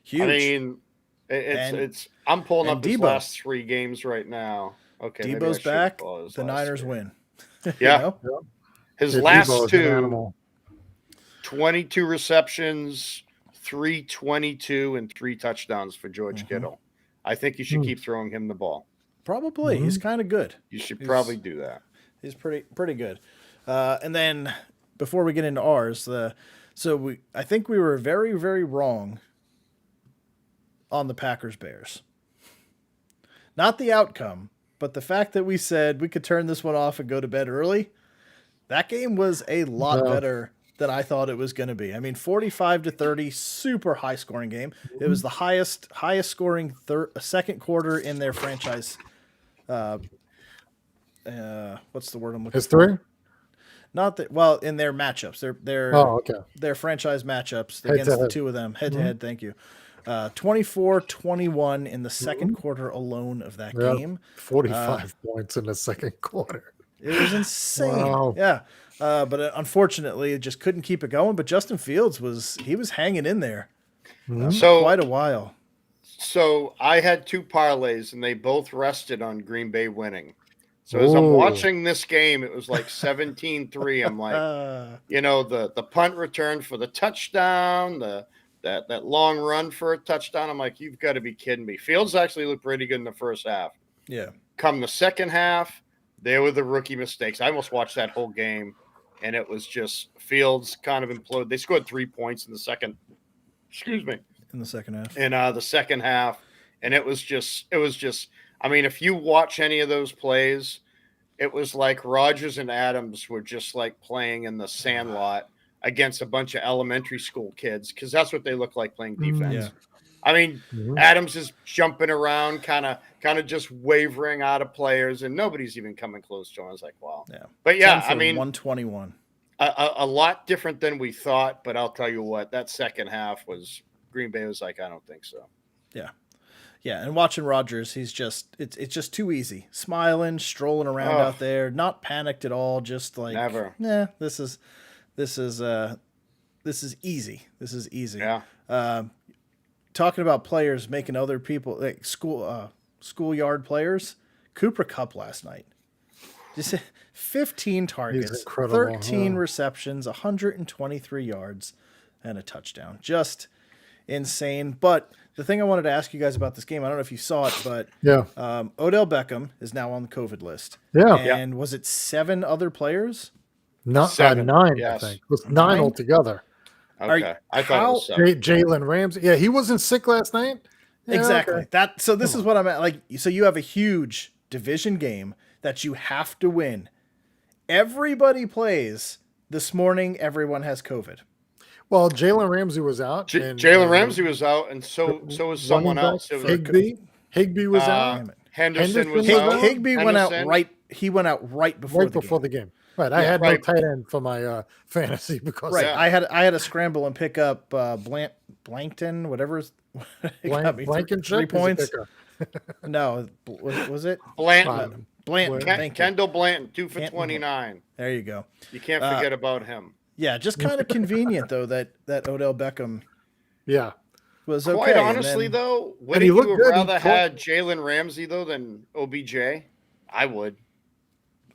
Huge. I mean, I'm pulling up his last 3 games right now. Okay, Debo's back. The Niners win. Yeah. His last 2, 22 receptions, 322, and 3 touchdowns for George Kittle. I think you should keep throwing him the ball. Probably. He's kind of good. You should probably do that. He's pretty good. And then before we get into ours, I think we were very, very wrong on the Packers-Bears. Not the outcome, but the fact that we said we could turn this one off and go to bed early. That game was a lot better than I thought it was going to be. I mean, 45-30, super high scoring game. It was the highest scoring second quarter in their franchise. What's the word I'm looking History? for? Not that. Well, in their matchups, their franchise matchups against the two of them head to head. Thank you. 24-21 in the second quarter alone of that game. 45 points in the second quarter. It was insane. Wow. Yeah. But unfortunately, it just couldn't keep it going. But Justin Fields was hanging in there so quite a while. So I had 2 parlays, and they both rested on Green Bay winning. So as I'm watching this game, it was like 17-3. I'm like, the punt return for the touchdown, that long run for a touchdown. I'm like, you've got to be kidding me. Fields actually looked pretty good in the first half. Yeah. Come the second half, there were the rookie mistakes. I almost watched that whole game, and it was just Fields kind of imploded. They scored 3 points in the second. Excuse me. In the second half. In the second half, and it was just. I mean, if you watch any of those plays, it was like Rodgers and Adams were just like playing in the sandlot against a bunch of elementary school kids, because that's what they look like playing defense. Yeah. I mean, Adams is jumping around, kind of just wavering out of players, and nobody's even coming close to him. I was like, wow. Yeah. But yeah, I mean, 121. A lot different than we thought. But I'll tell you what, that second half was Green Bay was like, I don't think so. Yeah. Yeah, and watching Rodgers, he's just it's just too easy. Smiling, strolling around out there, not panicked at all, just like never. Nah, this is easy. This is easy. Yeah. Talking about players making other people like schoolyard players, Cooper Kupp last night. Just 15 targets, 13 receptions, 123 yards, and a touchdown. Just insane. But the thing I wanted to ask you guys about this game, I don't know if you saw it, but Odell Beckham is now on the COVID list. Yeah. And was it 7 other players? Not 9, yes. I think. It was 9 altogether. Okay. I thought it was 7. Jalen Ramsey. Yeah, he wasn't sick last night. Yeah, exactly. Okay. So this is what I'm at. Like, so you have a huge division game that you have to win. Everybody plays this morning. Everyone has COVID. Well, Jalen Ramsey was out. Jalen Ramsey was out, and so was someone else. It was Higbee was out. Henderson was out. Higbee went out right. He went out right before the game. Right. I had no tight end for my fantasy because I had to scramble and pick up Blankton, whatever. Blankenship 3 points. No, was it Blanton? Blanton. Kendall Blanton, 2 for 29. There you go. You can't forget about him. Yeah, just kind of convenient though that Odell Beckham. Yeah, was okay. Quite honestly, though, wouldn't you have rather had Jalen Ramsey though than OBJ? I would.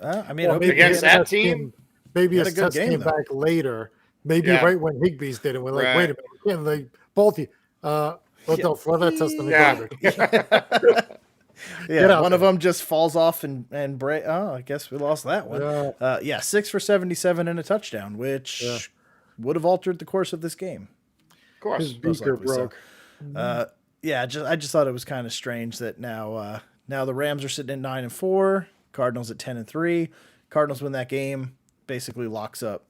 I mean, against that team, maybe a test came back later. Maybe right when Higbee's did it. We're like, wait a minute, they both. Throw that test in the garbage. Yeah, one of them just falls off and break. Oh, I guess we lost that one. 6 for 77 and a touchdown, which would have altered the course of this game. Of course, his beaker broke. I just thought it was kind of strange that now the Rams are sitting at 9-4, Cardinals at 10-3. Cardinals win that game, basically locks up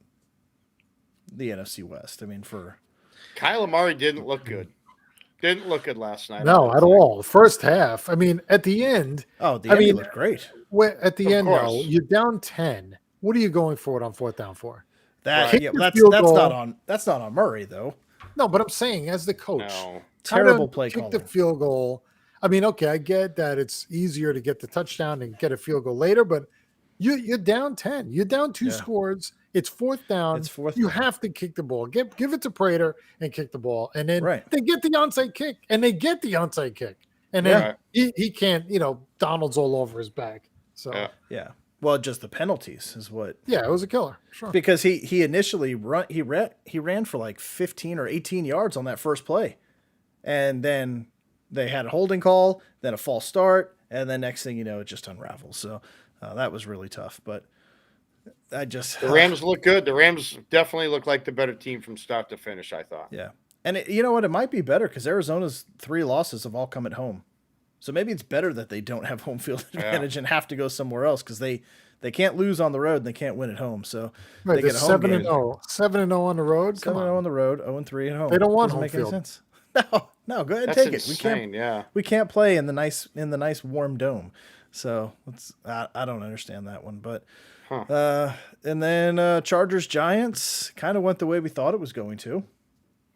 the NFC West. I mean, for Kyler Murray didn't look good. Didn't look good last night. No, at all. The first half. I mean, at the end. Oh, he looked great. At the end, though, you're down 10. What are you going for it on 4th down for? That's not on Murray though. No, but I'm saying as the coach, terrible play calling. Kick the field goal. I mean, okay, I get that it's easier to get the touchdown and get a field goal later, but you're down 10. You're down 2 scores. It's 4th down. You have to kick the ball. Give it to Prater and kick the ball. And then they get the onside kick. And they get the onside kick. And then he can't, Donald's all over his back. So Well, just the penalties is what. Yeah, it was a killer. Sure. Because he initially ran for like 15 or 18 yards on that first play. And then they had a holding call, then a false start, and then next thing you know, it just unravels. So that was really tough. But the Rams look good. The Rams definitely look like the better team from start to finish, I thought. Yeah. And you know what? It might be better because Arizona's 3 losses have all come at home. So maybe it's better that they don't have home field advantage and have to go somewhere else because they can't lose on the road and they can't win at home. So they get a home 7-0. 7-0 on the road. 7-0 on the road, 0-3 at home. They don't want home make field. Any sense. No, go ahead and take insane, it. We can't play in the nice warm dome. So I don't understand that one, but and then Chargers Giants kind of went the way we thought it was going to,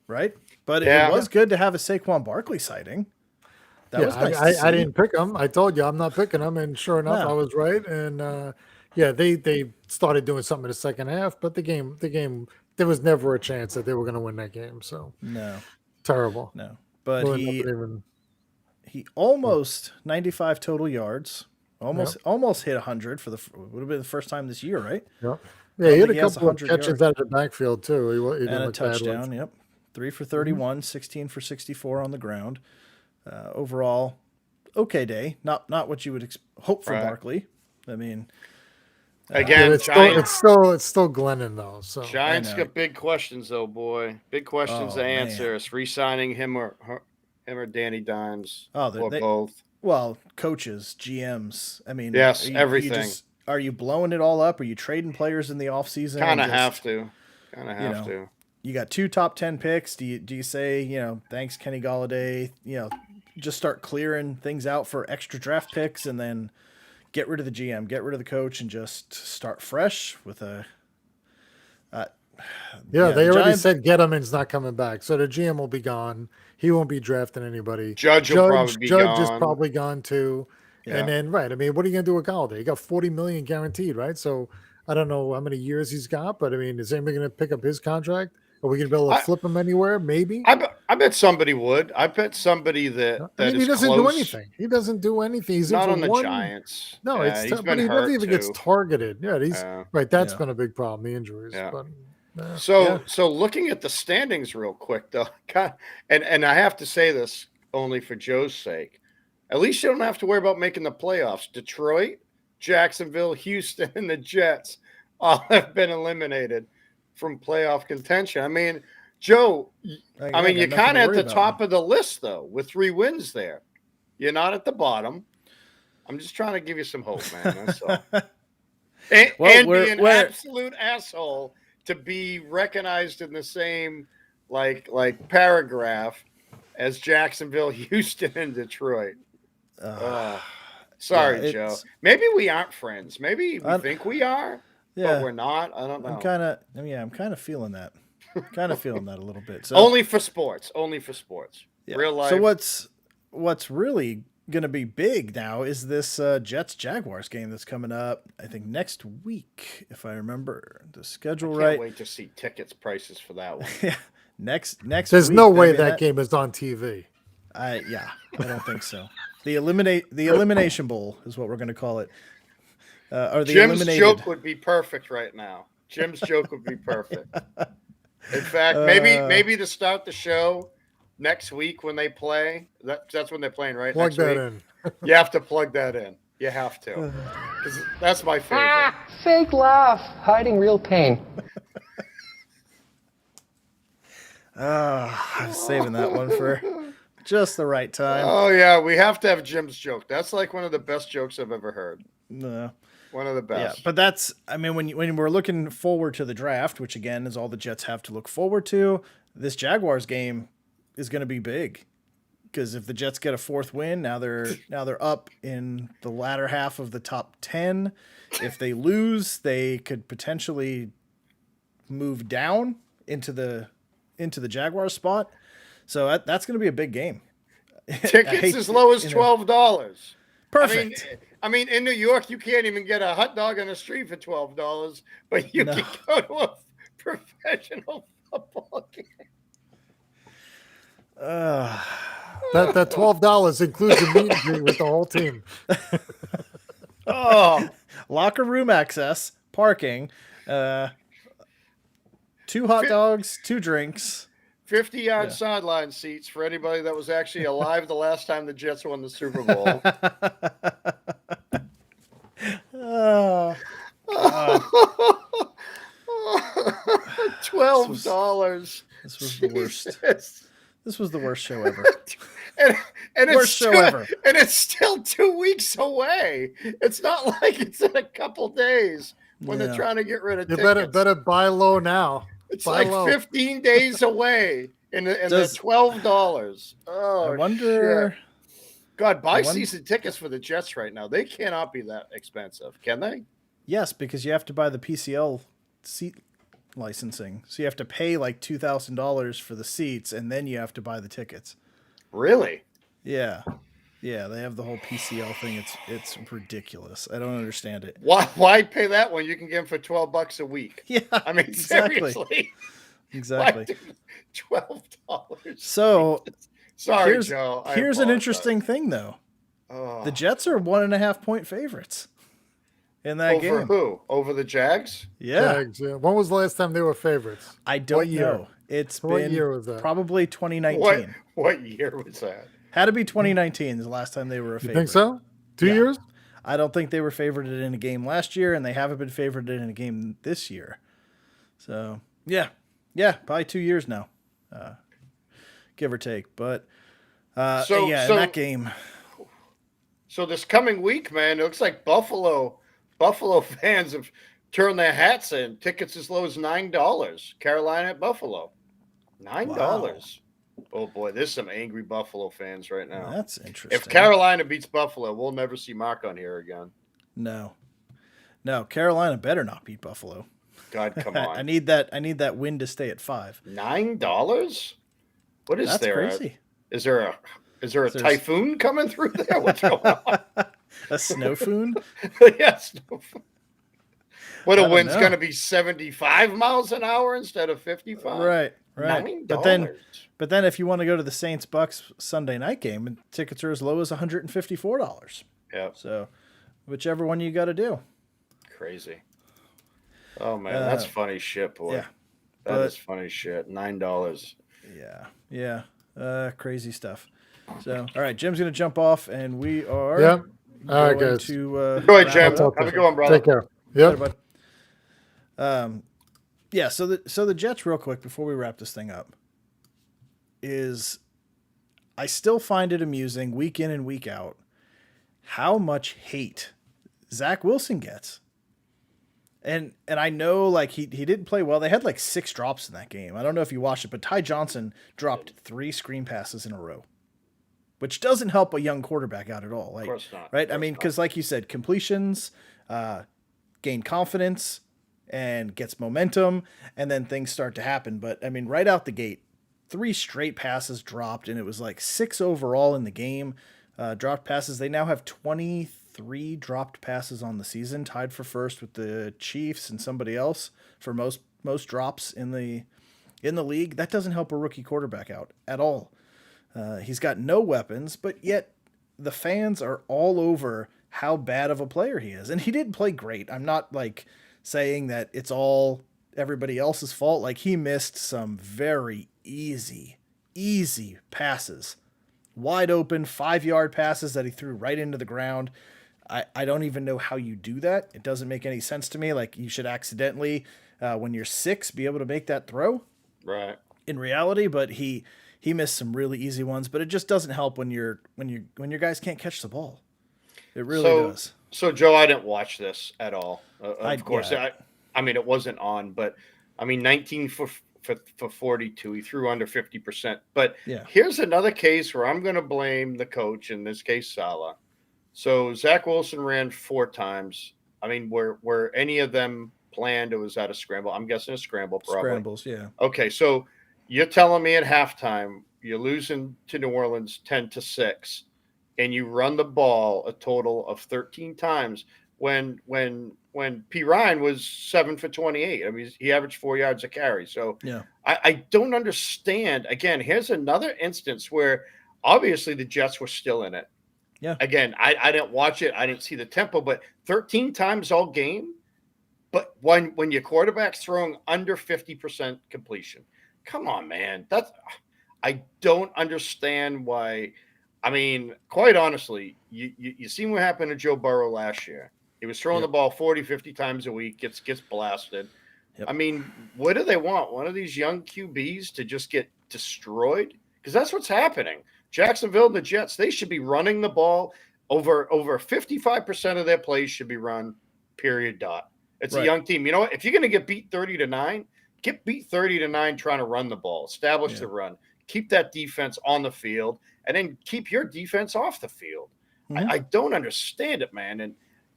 right? But it was good to have a Saquon Barkley sighting. That was nice. I didn't pick him. I told you I'm not picking him, and sure enough, I was right. And they started doing something in the second half, but the game, there was never a chance that they were going to win that game. So no, terrible. No, but He almost 95 total yards. Almost hit 100 for would have been the first time this year, right? Yep. Yeah, he had a couple of catches yards. out of the backfield too. He and didn't a look touchdown. bad. Yep, 3 for 31, 16 for 64 on the ground. Overall, okay day. Not what you would hope for Barkley. I mean, again, it's still Glennon though. So Giants got big questions though, boy. Big questions to answer. Is re-signing him or Danny Dimes or both? Well, coaches, GMs. I mean, yes, everything. Are you blowing it all up? Are you trading players in the offseason? Kind of have to. You got 2 top 10 picks. Do you say, thanks Kenny Golladay, just start clearing things out for extra draft picks and then get rid of the GM, get rid of the coach, and just start fresh with a. They already said Gettleman's not coming back, so the GM will be gone. He won't be drafting anybody. Judge will probably be gone. Judge is probably gone too. Yeah. And then I mean, what are you gonna do with Golladay? He got $40 million guaranteed, right? So I don't know how many years he's got, but I mean, is anybody gonna pick up his contract? Are we gonna be able to flip him anywhere? Maybe. I bet somebody would. I bet somebody that he doesn't do anything. He doesn't do anything. He's not on the Giants. No, he's but he never even gets targeted. Yeah, he's right. That's been a big problem. The injuries. Yeah. But, so looking at the standings real quick though, and I have to say this only for Joe's sake. At least you don't have to worry about making the playoffs. Detroit, Jacksonville, Houston, and the Jets all have been eliminated from playoff contention. I mean, Joe, you're kind of at the top of the list, though, with 3 wins there. You're not at the bottom. I'm just trying to give you some hope, man. That's all. And be an absolute asshole to be recognized in the same like paragraph as Jacksonville, Houston, and Detroit. Sorry, Joe. Maybe we aren't friends. Maybe we think we are, but we're not. I don't know. I'm kind of feeling that. Kind of feeling that a little bit. So only for sports. Yeah. Real life. So what's really going to be big now is this Jets Jaguars game that's coming up. I think next week, if I remember the schedule right. I can't wait to see tickets prices for that one. Yeah, next. There's no way that game is on TV. I don't think so. The Elimination Bowl is what we're going to call it. Or the Jim's joke would be perfect right now. Jim's joke would be perfect. In fact, maybe to start the show next week when they play. That's when they're playing, right? Plug that in. You have to plug that in. You have to, because that's my favorite. Fake laugh, hiding real pain. I'm saving that one for just the right time. Oh yeah, we have to have Jim's joke. That's like one of the best jokes I've ever heard. No. One of the best. Yeah, but that's, I mean, when we're looking forward to the draft, which again is all the Jets have to look forward to, this Jaguars game is going to be big, because if the Jets get a 4th win, now they're up in the latter half of the top 10. If they lose, they could potentially move down into the Jaguars spot. So that's going to be a big game. Tickets as low as $12. Perfect. I mean, in New York, you can't even get a hot dog on the street for $12, but you can go to a professional football game. That $12 includes a meet and greet with the whole team. Locker room access, parking, 2 hot dogs, 2 drinks. 50-yard sideline seats for anybody that was actually alive the last time the Jets won the Super Bowl. $12. This was the worst. This was the worst show ever. and worst show ever. And it's still 2 weeks away. It's not like it's in a couple days when they're trying to get rid of tickets. You better buy low now. It's like 15 days away in the $12. Oh, I wonder. Shit. God, buy season tickets for the Jets right now. They cannot be that expensive, can they? Yes, because you have to buy the PCL seat licensing. So you have to pay like $2,000 for the seats, and then you have to buy the tickets. Really? Yeah. Yeah, they have the whole PCL thing. It's ridiculous. I don't understand it. Why pay that when you can get them for $12 a week? Yeah, I mean, exactly. Seriously. Exactly. $12. So Sorry, Joe. Here's an interesting thing, though. The Jets are 1.5 point favorites in that game. Over who? Over the Jags? Yeah. Jags, yeah. When was the last time they were favorites? I don't know. It's what been year was that? Probably 2019. What year was that? Had to be 2019 is the last time they were a favorite. You think so? 2 years? I don't think they were favorited in a game last year, and they haven't been favorited in a game this year. So, yeah, probably 2 years now, give or take. But, in that game. So this coming week, man, it looks like Buffalo fans have turned their hats in. Tickets as low as $9. Carolina at Buffalo. $9. Wow. Oh, boy, there's some angry Buffalo fans right now. That's interesting. If Carolina beats Buffalo, we'll never see Mark on here again. No, Carolina better not beat Buffalo. God, come on. I need that win to stay at 5. $9? What is That's there? Crazy. Is there a typhoon coming through there? What's going on? A snowfoon? Yeah, snowfoon. What, a wind's going to be 75 miles an hour instead of 55? Right. $9. But then if you want to go to the Saints-Bucks Sunday night game, tickets are as low as $154. Yeah. So whichever one you got to do. Crazy. Oh, man, that's funny shit, boy. Yeah. That is funny shit. $9. Yeah. Crazy stuff. So, all right, Jim's going to jump off, and we are all right, going guys. to go ahead, Jim. Have a good one, brother. Take care. Yeah. So the Jets, real quick, before we wrap this thing up, is I still find it amusing week in and week out how much hate Zach Wilson gets. And I know, like, he didn't play well. They had like 6 drops in that game. I don't know if you watched it, but Ty Johnson dropped 3 screen passes in a row, which doesn't help a young quarterback out at all. Like, of course not. Right? I mean, because like you said, completions, gain confidence, and gets momentum, and then things start to happen. But, I mean, right out the gate, 3 straight passes dropped, and it was like 6 overall in the game. Dropped passes. They now have 23 dropped passes on the season, tied for first with the Chiefs and somebody else for most drops in the league. That doesn't help a rookie quarterback out at all. He's got no weapons, but yet the fans are all over how bad of a player he is. And he didn't play great. I'm not like saying that it's all everybody else's fault. Like, he missed some very easy passes, wide open 5-yard passes that he threw right into the ground. I don't even know how you do that. It doesn't make any sense to me. Like, you should accidentally, when you're 6, be able to make that throw. Right. In reality, but he missed some really easy ones. But it just doesn't help when your guys can't catch the ball. It really does. So, Joe, I didn't watch this at all. Of course, I mean, it wasn't on, but I mean, 19 for 42. He threw under 50%. But here's another case where I'm going to blame the coach, in this case, Saleh. So Zach Wilson ran 4 times. I mean, were any of them planned? It was at a scramble. I'm guessing a scramble, probably. Scrambles, yeah. Okay, so you're telling me at halftime you're losing to New Orleans 10-6, and you run the ball a total of 13 times when P. Ryan was 7 for 28. I mean, he averaged 4 yards a carry. So I don't understand. Again, here's another instance where obviously the Jets were still in it. Yeah. Again, I didn't watch it. I didn't see the tempo, but 13 times all game. But when your quarterback's throwing under 50% completion, come on, man. I don't understand why. I mean, quite honestly, you seen what happened to Joe Burrow last year. He was throwing the ball 40, 50 times a week, gets blasted. Yep. I mean, what do they want? One of these young QBs to just get destroyed? Because that's what's happening. Jacksonville and the Jets, they should be running the ball. Over 55% of their plays should be run, period, dot. It's a young team. You know what? If you're going to get beat 30-9, get beat 30-9 trying to run the ball. Establish the run. Keep that defense on the field, and then keep your defense off the field. Mm-hmm. I don't understand it, man. And,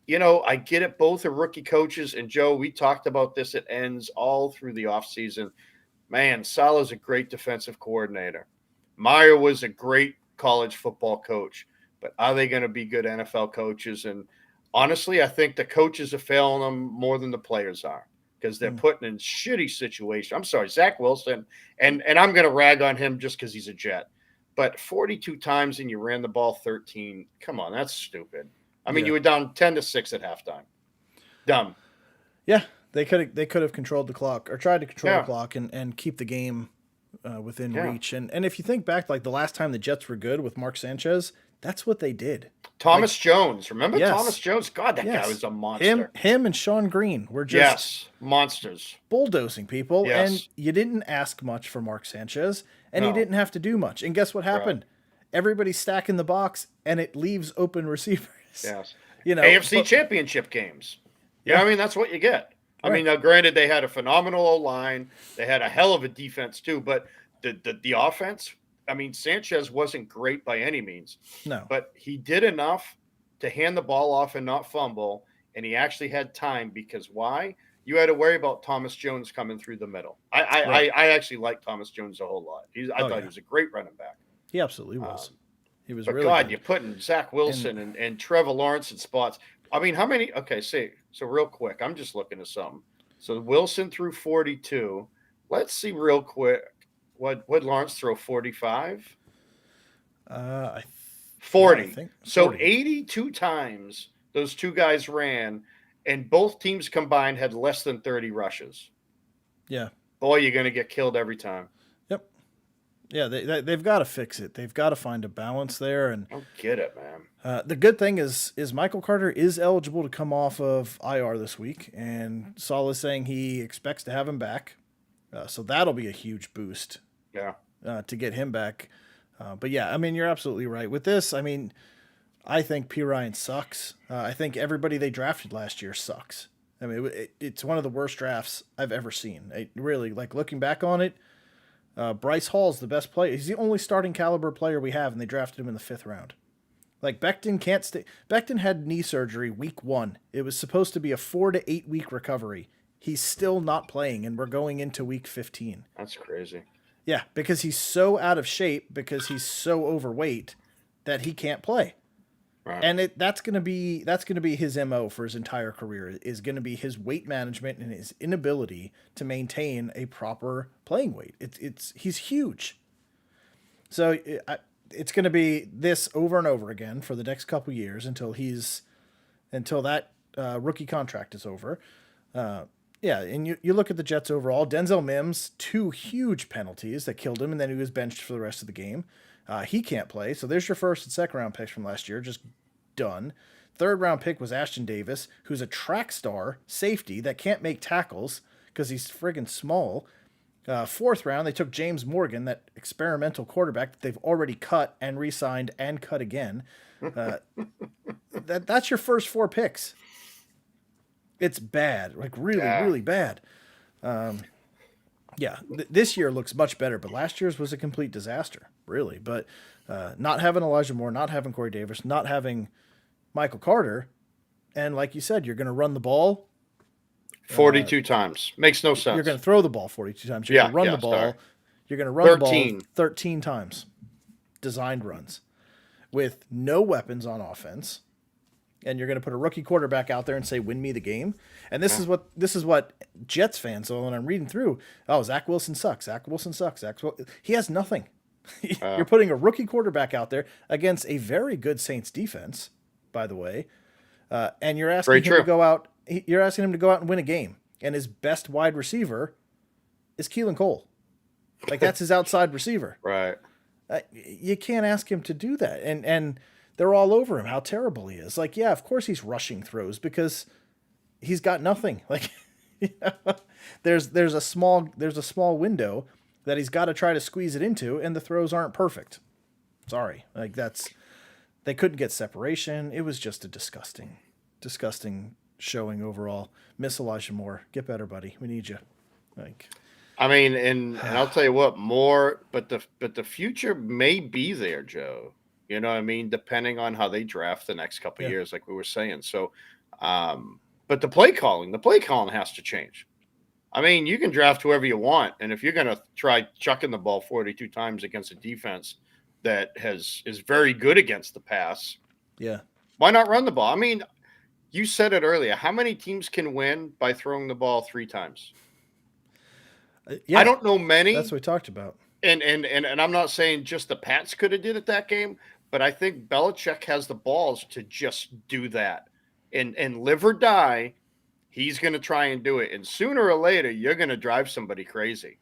you know, I get it. Both are rookie coaches. And, Joe, we talked about this at ends all through the offseason. Man, Saleh's a great defensive coordinator. Meyer was a great college football coach. But are they going to be good NFL coaches? And honestly, I think the coaches are failing them more than the players are, because they're putting in shitty situations. I'm sorry, Zach Wilson, and I'm going to rag on him just because he's a Jet. But 42 times and you ran the ball 13. Come on, that's stupid. I mean, you were down 10-6 at halftime. Dumb. Yeah, they could have controlled the clock or tried to control the clock and keep the game within reach. And if you think back, like the last time the Jets were good with Mark Sanchez, that's what they did. Thomas Jones, remember Thomas Jones? God, that guy was a monster. Him and Sean Green were just monsters, bulldozing people. And you didn't ask much for Mark Sanchez, and he didn't have to do much. And guess what happened? Everybody's stacking the box, and it leaves open receivers. Yes, AFC Championship games. I mean, that's what you get. I mean, now granted, they had a phenomenal O-line, they had a hell of a defense too, but the offense. I mean, Sanchez wasn't great by any means. No. But he did enough to hand the ball off and not fumble, and he actually had time because why? You had to worry about Thomas Jones coming through the middle. I actually like Thomas Jones a whole lot. I thought he was a great running back. He absolutely was. He was but really God, good. you're putting Zach Wilson and Trevor Lawrence in spots. I mean, how many? Okay, so real quick, I'm just looking at something. So Wilson threw 42. Let's see real quick. What Lawrence throw? 45? 40. I think 40. So 82 times those two guys ran, and both teams combined had less than 30 rushes. Yeah. Boy, you're going to get killed every time. Yep. Yeah, they've got to fix it. They've got to find a balance there. And I don't get it, man. The good thing is Michael Carter is eligible to come off of IR this week, and Saul is saying he expects to have him back. So that'll be a huge boost. Yeah. To get him back. But yeah, I mean, you're absolutely right. With this, I mean, I think P. Ryan sucks. I think everybody they drafted last year sucks. I mean, it's one of the worst drafts I've ever seen. Really, like looking back on it, Bryce Hall's the best player. He's the only starting caliber player we have, and they drafted him in the 5th round. Like Becton can't stay. Becton had knee surgery week 1. It was supposed to be a 4 to 8 week recovery. He's still not playing, and we're going into week 15. That's crazy. Yeah, because he's so out of shape, because he's so overweight that he can't play. Right. And that's going to be his MO for his entire career, is going to be his weight management and his inability to maintain a proper playing weight. He's huge. So it's going to be this over and over again for the next couple years until that rookie contract is over. Yeah, and you look at the Jets overall. Denzel Mims, 2 huge penalties that killed him, and then he was benched for the rest of the game. He can't play, so there's your 1st and 2nd round picks from last year, just done. 3rd round pick was Ashton Davis, who's a track star safety that can't make tackles because he's friggin' small. 4th round, they took James Morgan, that experimental quarterback that they've already cut and re-signed and cut again. That's your first 4 picks. It's bad, like really bad. This year looks much better, but last year's was a complete disaster, really. But not having Elijah Moore, not having Corey Davis, not having Michael Carter, and like you said, you're going to run the ball 42 times. Makes no sense. You're going to throw the ball 42 times. You're going to run the ball. Sorry. You're going to run 13. The ball 13 times. Designed runs with no weapons on offense. And you're going to put a rookie quarterback out there and say, "Win me the game." And this is what Jets fans. So when I'm reading through, Zach Wilson sucks. Zach Wilson sucks. He has nothing. You're putting a rookie quarterback out there against a very good Saints defense, by the way, and you're asking him to go out. You're asking him to go out and win a game, and his best wide receiver is Keelan Cole. Like, that's his outside receiver. Right. You can't ask him to do that, and they're all over him, how terrible he is. Like, yeah, of course he's rushing throws because he's got nothing. Like, there's a small window that he's got to try to squeeze it into, and the throws aren't perfect. Sorry. Like, they couldn't get separation. It was just a disgusting showing overall. Miss Elijah Moore. Get better, buddy. We need you. Like, I mean, and I'll tell you what, more, but the future may be there, Joe. You know what I mean? Depending on how they draft the next couple of years, like we were saying. So, but the play calling has to change. I mean, you can draft whoever you want, and if you're going to try chucking the ball 42 times against a defense that is very good against the pass, why not run the ball? I mean, you said it earlier. How many teams can win by throwing the ball 3 times? I don't know many. That's what we talked about. And I'm not saying just the Pats could have did it that game, but I think Belichick has the balls to just do that. And live or die, he's going to try and do it. And sooner or later, you're going to drive somebody crazy.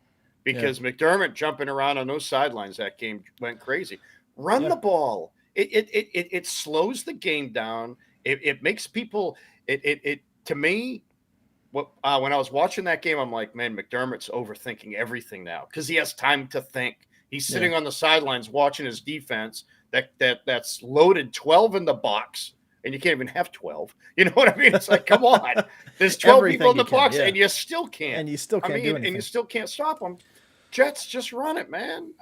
Because McDermott jumping around on those sidelines that game went crazy. Run the ball. It slows the game down. It makes people to me. When I was watching that game, I'm like, man, McDermott's overthinking everything now because he has time to think. He's sitting on the sidelines watching his defense that's loaded 12 in the box, and you can't even have 12. You know what I mean? It's like, come on, there's 12 people in the box, and you still can't. And you still can't do anything. And you still can't stop them. Jets, just run it, man.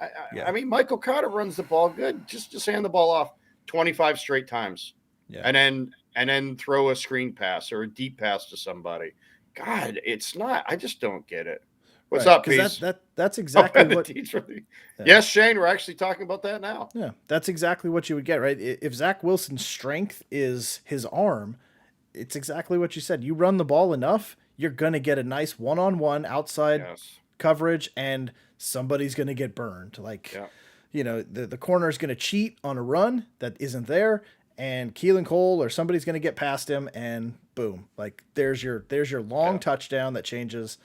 I mean, Michael Carter runs the ball good. Just hand the ball off 25 straight times, and then throw a screen pass or a deep pass to somebody. God, it's not. I just don't get it. What's up, Peace? That's exactly what. Yes, Shane, we're actually talking about that now. Yeah, that's exactly what you would get, right? If Zach Wilson's strength is his arm, it's exactly what you said. You run the ball enough, you're gonna get a nice one-on-one outside coverage, and somebody's gonna get burned. Like, the corner is gonna cheat on a run that isn't there. And Keelan Cole or somebody's going to get past him, and boom, like there's your long touchdown that changes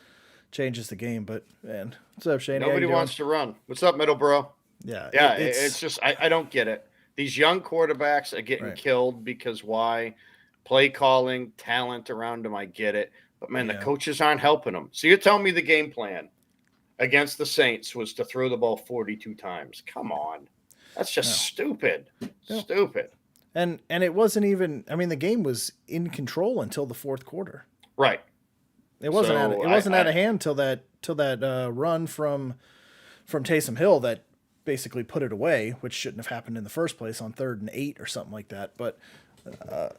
the game. But man, what's up, Shane? Nobody wants to run. What's up, Middleborough? Yeah, it's just I don't get it. These young quarterbacks are getting killed because why? Play calling, talent around them. I get it, but man, the coaches aren't helping them. So you're telling me the game plan against the Saints was to throw the ball 42 times? Come on, that's just stupid. Stupid. And it wasn't even. I mean, the game was in control until the fourth quarter. Right. It wasn't. Out of hand till that run from Taysom Hill that basically put it away, which shouldn't have happened in the first place on 3rd and 8 or something like that. But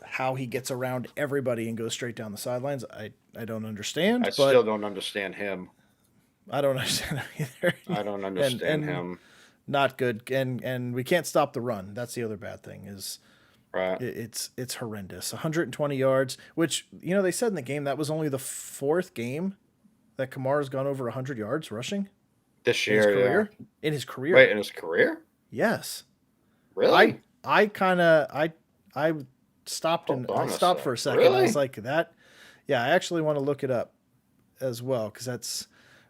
how he gets around everybody and goes straight down the sidelines, I don't understand. Still don't understand him. I don't understand him either. I don't understand him. Not good. And we can't stop the run. That's the other bad thing is. Right. It's horrendous. 120 yards, which, they said in the game that was only the 4th game that Kamara's gone over 100 yards rushing this year. In his career. Wait, in his career? Yes. Really? I stopped for a second. Really? I was like that. Yeah, I actually want to look it up as well because that's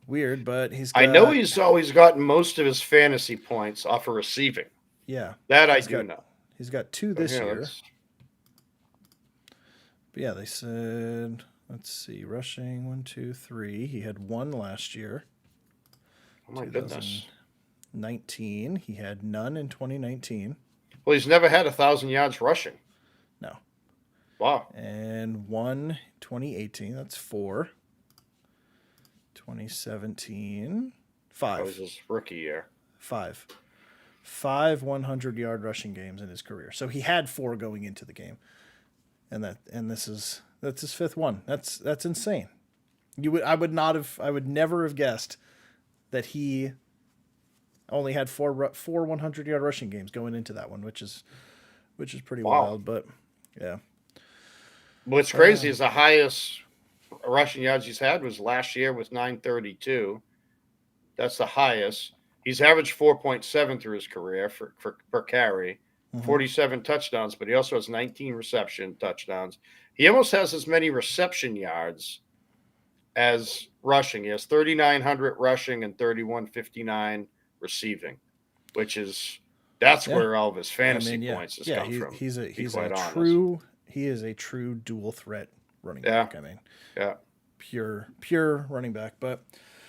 weird. But I know he's always gotten most of his fantasy points off of receiving. Yeah, that I do know. He's got 2 this year. But yeah, they said, let's see, rushing 1, 2, 3. He had 1 last year. Oh my goodness. 19. He had none in 2019. Well, he's never had 1,000 yards rushing. No. Wow. And 1 2018. That's 4. 2017. 5. That was his rookie year. 5 100-yard rushing games in his career. So he had 4 going into the game, and that's his 5th one. That's insane. I would never have guessed that he only had 4 100-yard rushing games going into that one, which is pretty wild. But yeah, what's crazy is the highest rushing yards he's had was last year with 932. That's the highest. He's averaged 4.7 through his career per carry, 47 touchdowns, but he also has 19 reception touchdowns. He almost has as many reception yards as rushing. He has 3,900 rushing and 3,159 receiving, that's where all of his fantasy points has come from. He is a true dual threat running back. I mean, pure running back, but.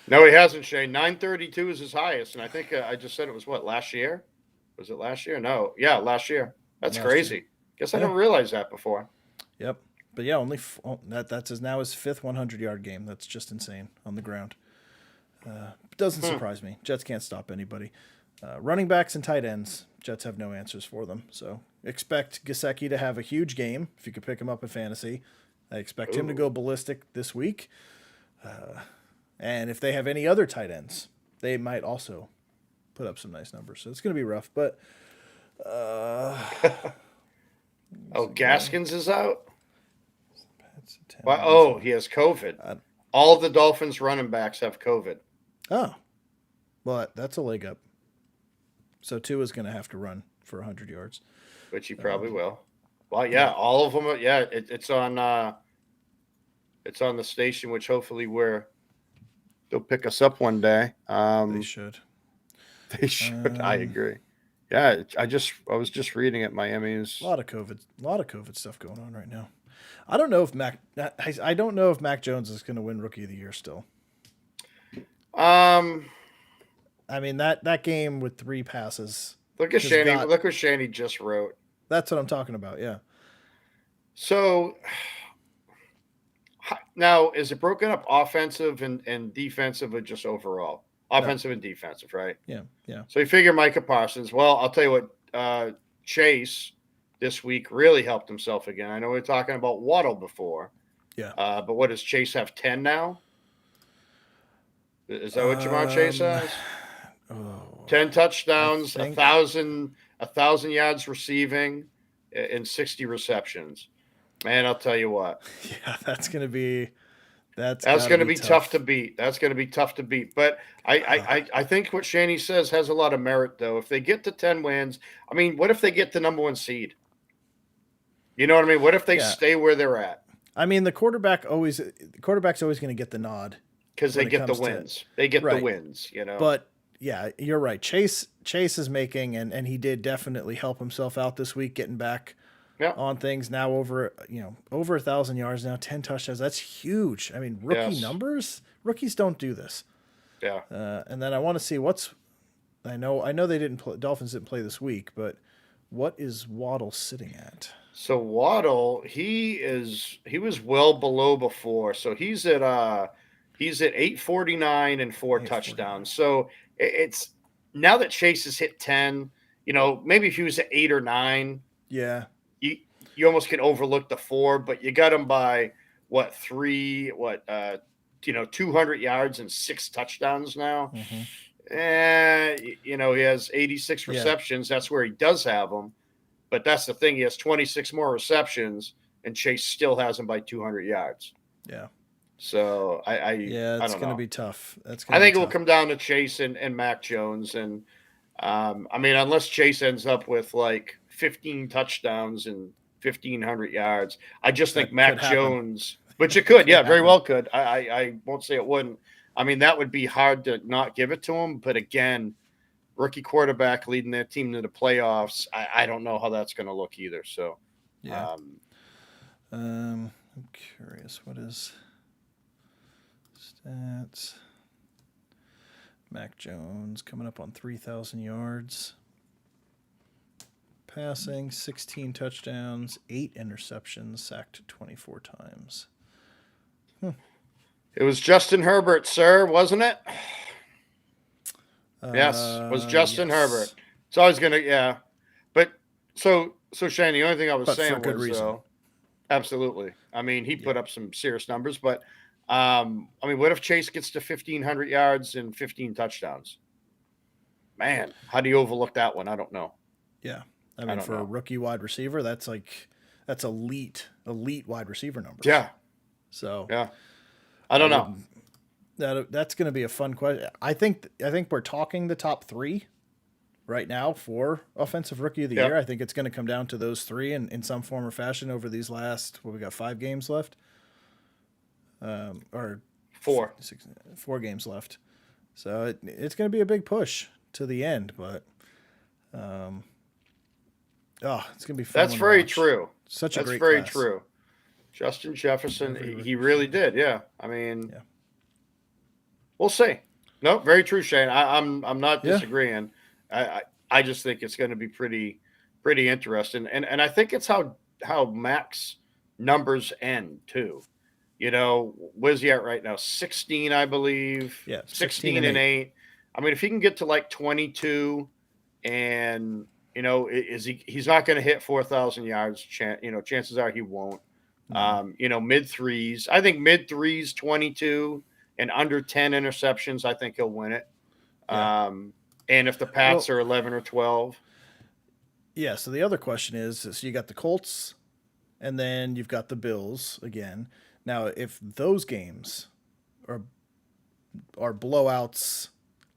No, he hasn't, Shane. 932 is his highest, and I think I just said it was last year? Was it last year? No. Yeah, last year. That's crazy. Guess I didn't realize that before. Yep. But yeah, that's his 5th 100-yard game. That's just insane on the ground. Doesn't surprise me. Jets can't stop anybody. Running backs and tight ends, Jets have no answers for them. So expect Gesicki to have a huge game if you could pick him up in fantasy. I expect him to go ballistic this week. And if they have any other tight ends, they might also put up some nice numbers. So it's going to be rough. But Gaskins is out? He has COVID. All the Dolphins running backs have COVID. Oh. Well, that's a leg up. So Tua's going to have to run for 100 yards. Which he probably will. Well, yeah, all of them. Yeah, it's on the station, which hopefully they'll pick us up one day. They should. They should. I agree. Yeah, I was just reading it. Miami's a lot of COVID stuff going on right now. I don't know if Mac Jones is going to win Rookie of the Year still. I mean that game with 3 passes. Look at Shanny. Look what Shanny just wrote. That's what I'm talking about. Yeah. So now, is it broken up offensive and defensive, or just overall? Offensive and defensive, right? Yeah, yeah. So you figure Micah Parsons. Well, I'll tell you what, Chase this week really helped himself again. I know we were talking about Waddle before. Yeah. But what does Chase have, 10 now? Is that what Jamar Chase has? 10 touchdowns, 1,000 yards receiving, and 60 receptions. Man, I'll tell you what. Yeah, that's going to be tough to beat. That's going to be tough to beat. But I think what Shanny says has a lot of merit, though. If they get to 10 wins, I mean, what if they get the number 1 seed? You know what I mean? What if they stay where they're at? I mean, the quarterback's always going to get the nod because they get the wins. They get the wins, you know. But yeah, you're right. Chase is making, and he did definitely help himself out this week, getting back on things. Now over 1,000 yards now, 10 touchdowns. That's huge. I mean, rookie numbers. Rookies don't do this. Yeah. And then I want to see I know they didn't play. Dolphins didn't play this week, but what is Waddle sitting at? So Waddle, he was well below before. So he's at 849 and 4 touchdowns. So it's now that Chase has hit 10, maybe if he was at 8 or 9, yeah, you almost can overlook the 4, but you got him by 200 yards and 6 touchdowns now. Mm-hmm. He has 86 receptions. That's where he does have them. But that's the thing. He has 26 more receptions, and Chase still has him by 200 yards. Yeah. So it's going to be tough. I think it will come down to Chase and Mac Jones, and unless Chase ends up with like 15 touchdowns and 1,500 yards, I just think Mac Jones. But you could, very well could. I won't say it wouldn't. I mean, that would be hard to not give it to him. But again, rookie quarterback leading their team to the playoffs. I don't know how that's going to look either. So, yeah. I'm curious. What is stats? Mac Jones coming up on 3,000 yards. Passing, 16 touchdowns, 8 interceptions, sacked 24 times. It was Justin Herbert, sir, wasn't it? Yes, was Justin Herbert. So I was gonna, but so Shane, the only thing I was saying was, absolutely. I mean, he put up some serious numbers, but what if Chase gets to 1,500 yards and 15 touchdowns? Man, how do you overlook that one? I don't know. Yeah, I mean, for a rookie wide receiver, that's elite wide receiver numbers. Yeah. So yeah, I don't know. That's going to be a fun question. I think we're talking the top 3 right now for offensive rookie of the year. I think it's going to come down to those 3 in some form or fashion over these last, we got 5 games left, or 4 games left. So it's going to be a big push to the end, but it's going to be fun. That's very true. Such a great very class. True. Justin Jefferson, he really did. Yeah. I mean, we'll see. No, very true, Shane. I'm not disagreeing. I just think it's going to be pretty interesting, and I think it's how Mac's numbers end too. Where's he at right now? 16, I believe. Yeah, 16 and 8. I mean, if he can get to like 22, and he's not going to hit 4,000 yards. Chances are he won't. Mid 3s. I think mid 3s, 22 and under 10 interceptions. I think he'll win it. Yeah. And if the Pats are 11 or 12. Yeah. So the other question is, so you got the Colts, and then you've got the Bills again. Now, if those games are blowouts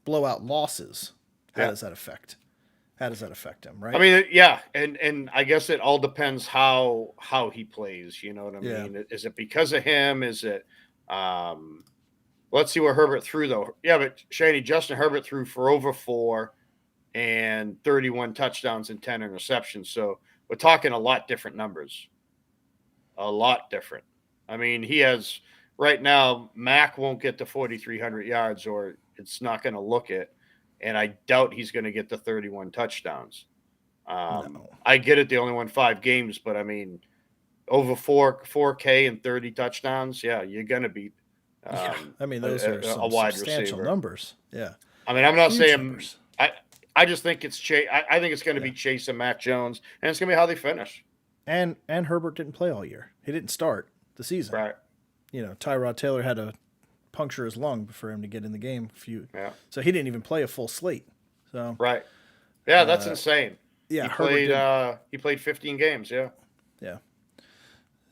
blowout losses, how does that affect? How does that affect him, right? I mean, yeah, and I guess it all depends how he plays. You know what I mean? Is it because of him? Is it? Let's see what Herbert threw though. Yeah, but Shaney, Justin Herbert threw for over 4 and 31 touchdowns and 10 interceptions. So we're talking a lot different numbers. A lot different. I mean, he has right now. Mac won't get to 4,300 yards, or it's not going to look it. And I doubt he's going to get to 31 touchdowns. No. I get it. They only won 5 games, but I mean, over 4K and 30 touchdowns. Yeah, you're going to beat. I mean, those are some a wide substantial receiver numbers. Yeah. I mean, I'm not Huge saying numbers. I just think it's Chase. I think it's going to be Chase and Mac Jones, and it's going to be how they finish. And Herbert didn't play all year. He didn't start the season. Right. You know, Tyrod Taylor had to puncture his lung for him to get in the game. So he didn't even play a full slate. So right. Yeah, that's insane. Yeah, he played 15 games. Yeah. Yeah.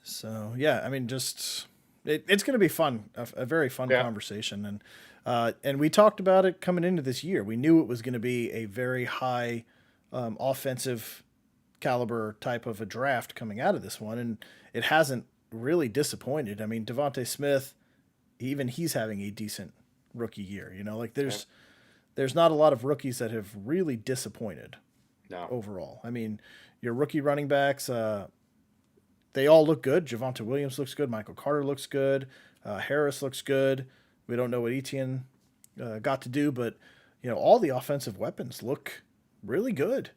So yeah, I mean, just it's going to be fun, a very fun conversation, and we talked about it coming into this year. We knew it was going to be a very high offensive caliber type of a draft coming out of this one, and it hasn't really disappointed. I mean, Devontae Smith, even he's having a decent rookie year. You know, like there's not a lot of rookies that have really disappointed. No. Overall, I mean, your rookie running backs, they all look good. Javonte Williams looks good. Michael Carter looks good. Harris looks good. We don't know what Etienne got to do, but you know, all the offensive weapons look really good.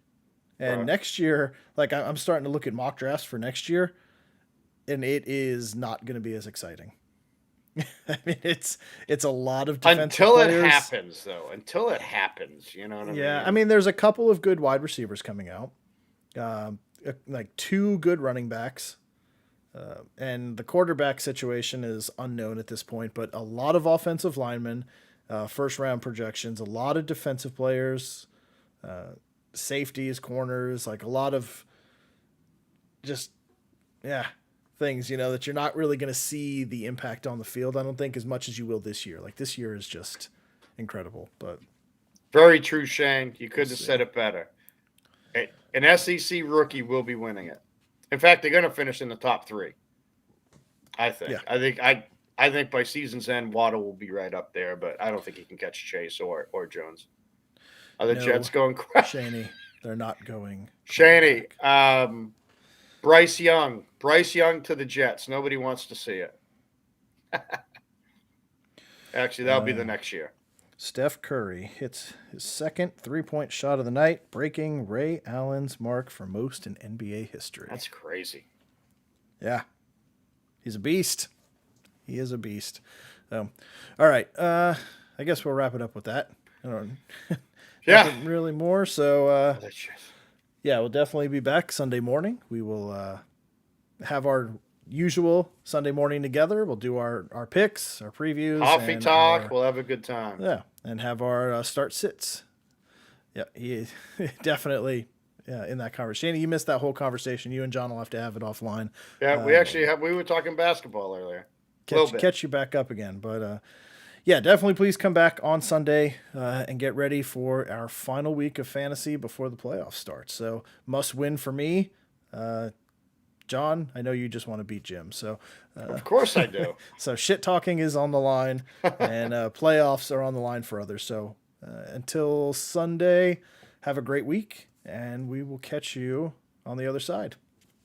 And next year, like I'm starting to look at mock drafts for next year, and it is not going to be as exciting. I mean, it's a lot of defensive until players. It happens, though. Until it happens, you know what I mean? Yeah, I mean, there's a couple of good wide receivers coming out, like 2 good running backs, and the quarterback situation is unknown at this point. But a lot of offensive linemen, first round projections, a lot of defensive players, safeties, corners, like a lot of just things, you know, that you're not really going to see the impact on the field, I don't think, as much as you will this year. Like this year is just incredible. But very true, Shane. You couldn't have said it better. An SEC rookie will be winning it. In fact, they're going to finish in the top 3. I think. Yeah. I think by season's end, Waddle will be right up there, but I don't think he can catch Chase or Jones. Are the Jets going crazy? Shaney, they're not going. Shaney, Bryce Young to the Jets. Nobody wants to see it. Actually, that'll be the next year. Steph Curry hits his second 3-point shot of the night, breaking Ray Allen's mark for most in NBA history. That's crazy. Yeah. He's a beast. He is a beast. So, all right. I guess we'll wrap it up with that. Nothing really more. So, yeah, we'll definitely be back Sunday morning. We will have our usual Sunday morning together. We'll do our picks, our previews. Coffee talk. We'll have a good time. Yeah, and have our start sits. Yeah, he definitely in that conversation. You missed that whole conversation. You and John will have to have it offline. Yeah, we were talking basketball earlier. Catch you back up again. But yeah, definitely please come back on Sunday and get ready for our final week of fantasy before the playoffs start. So must win for me. John, I know you just want to beat Jim. So of course I do. So shit talking is on the line and playoffs are on the line for others. So until Sunday, have a great week and we will catch you on the other side.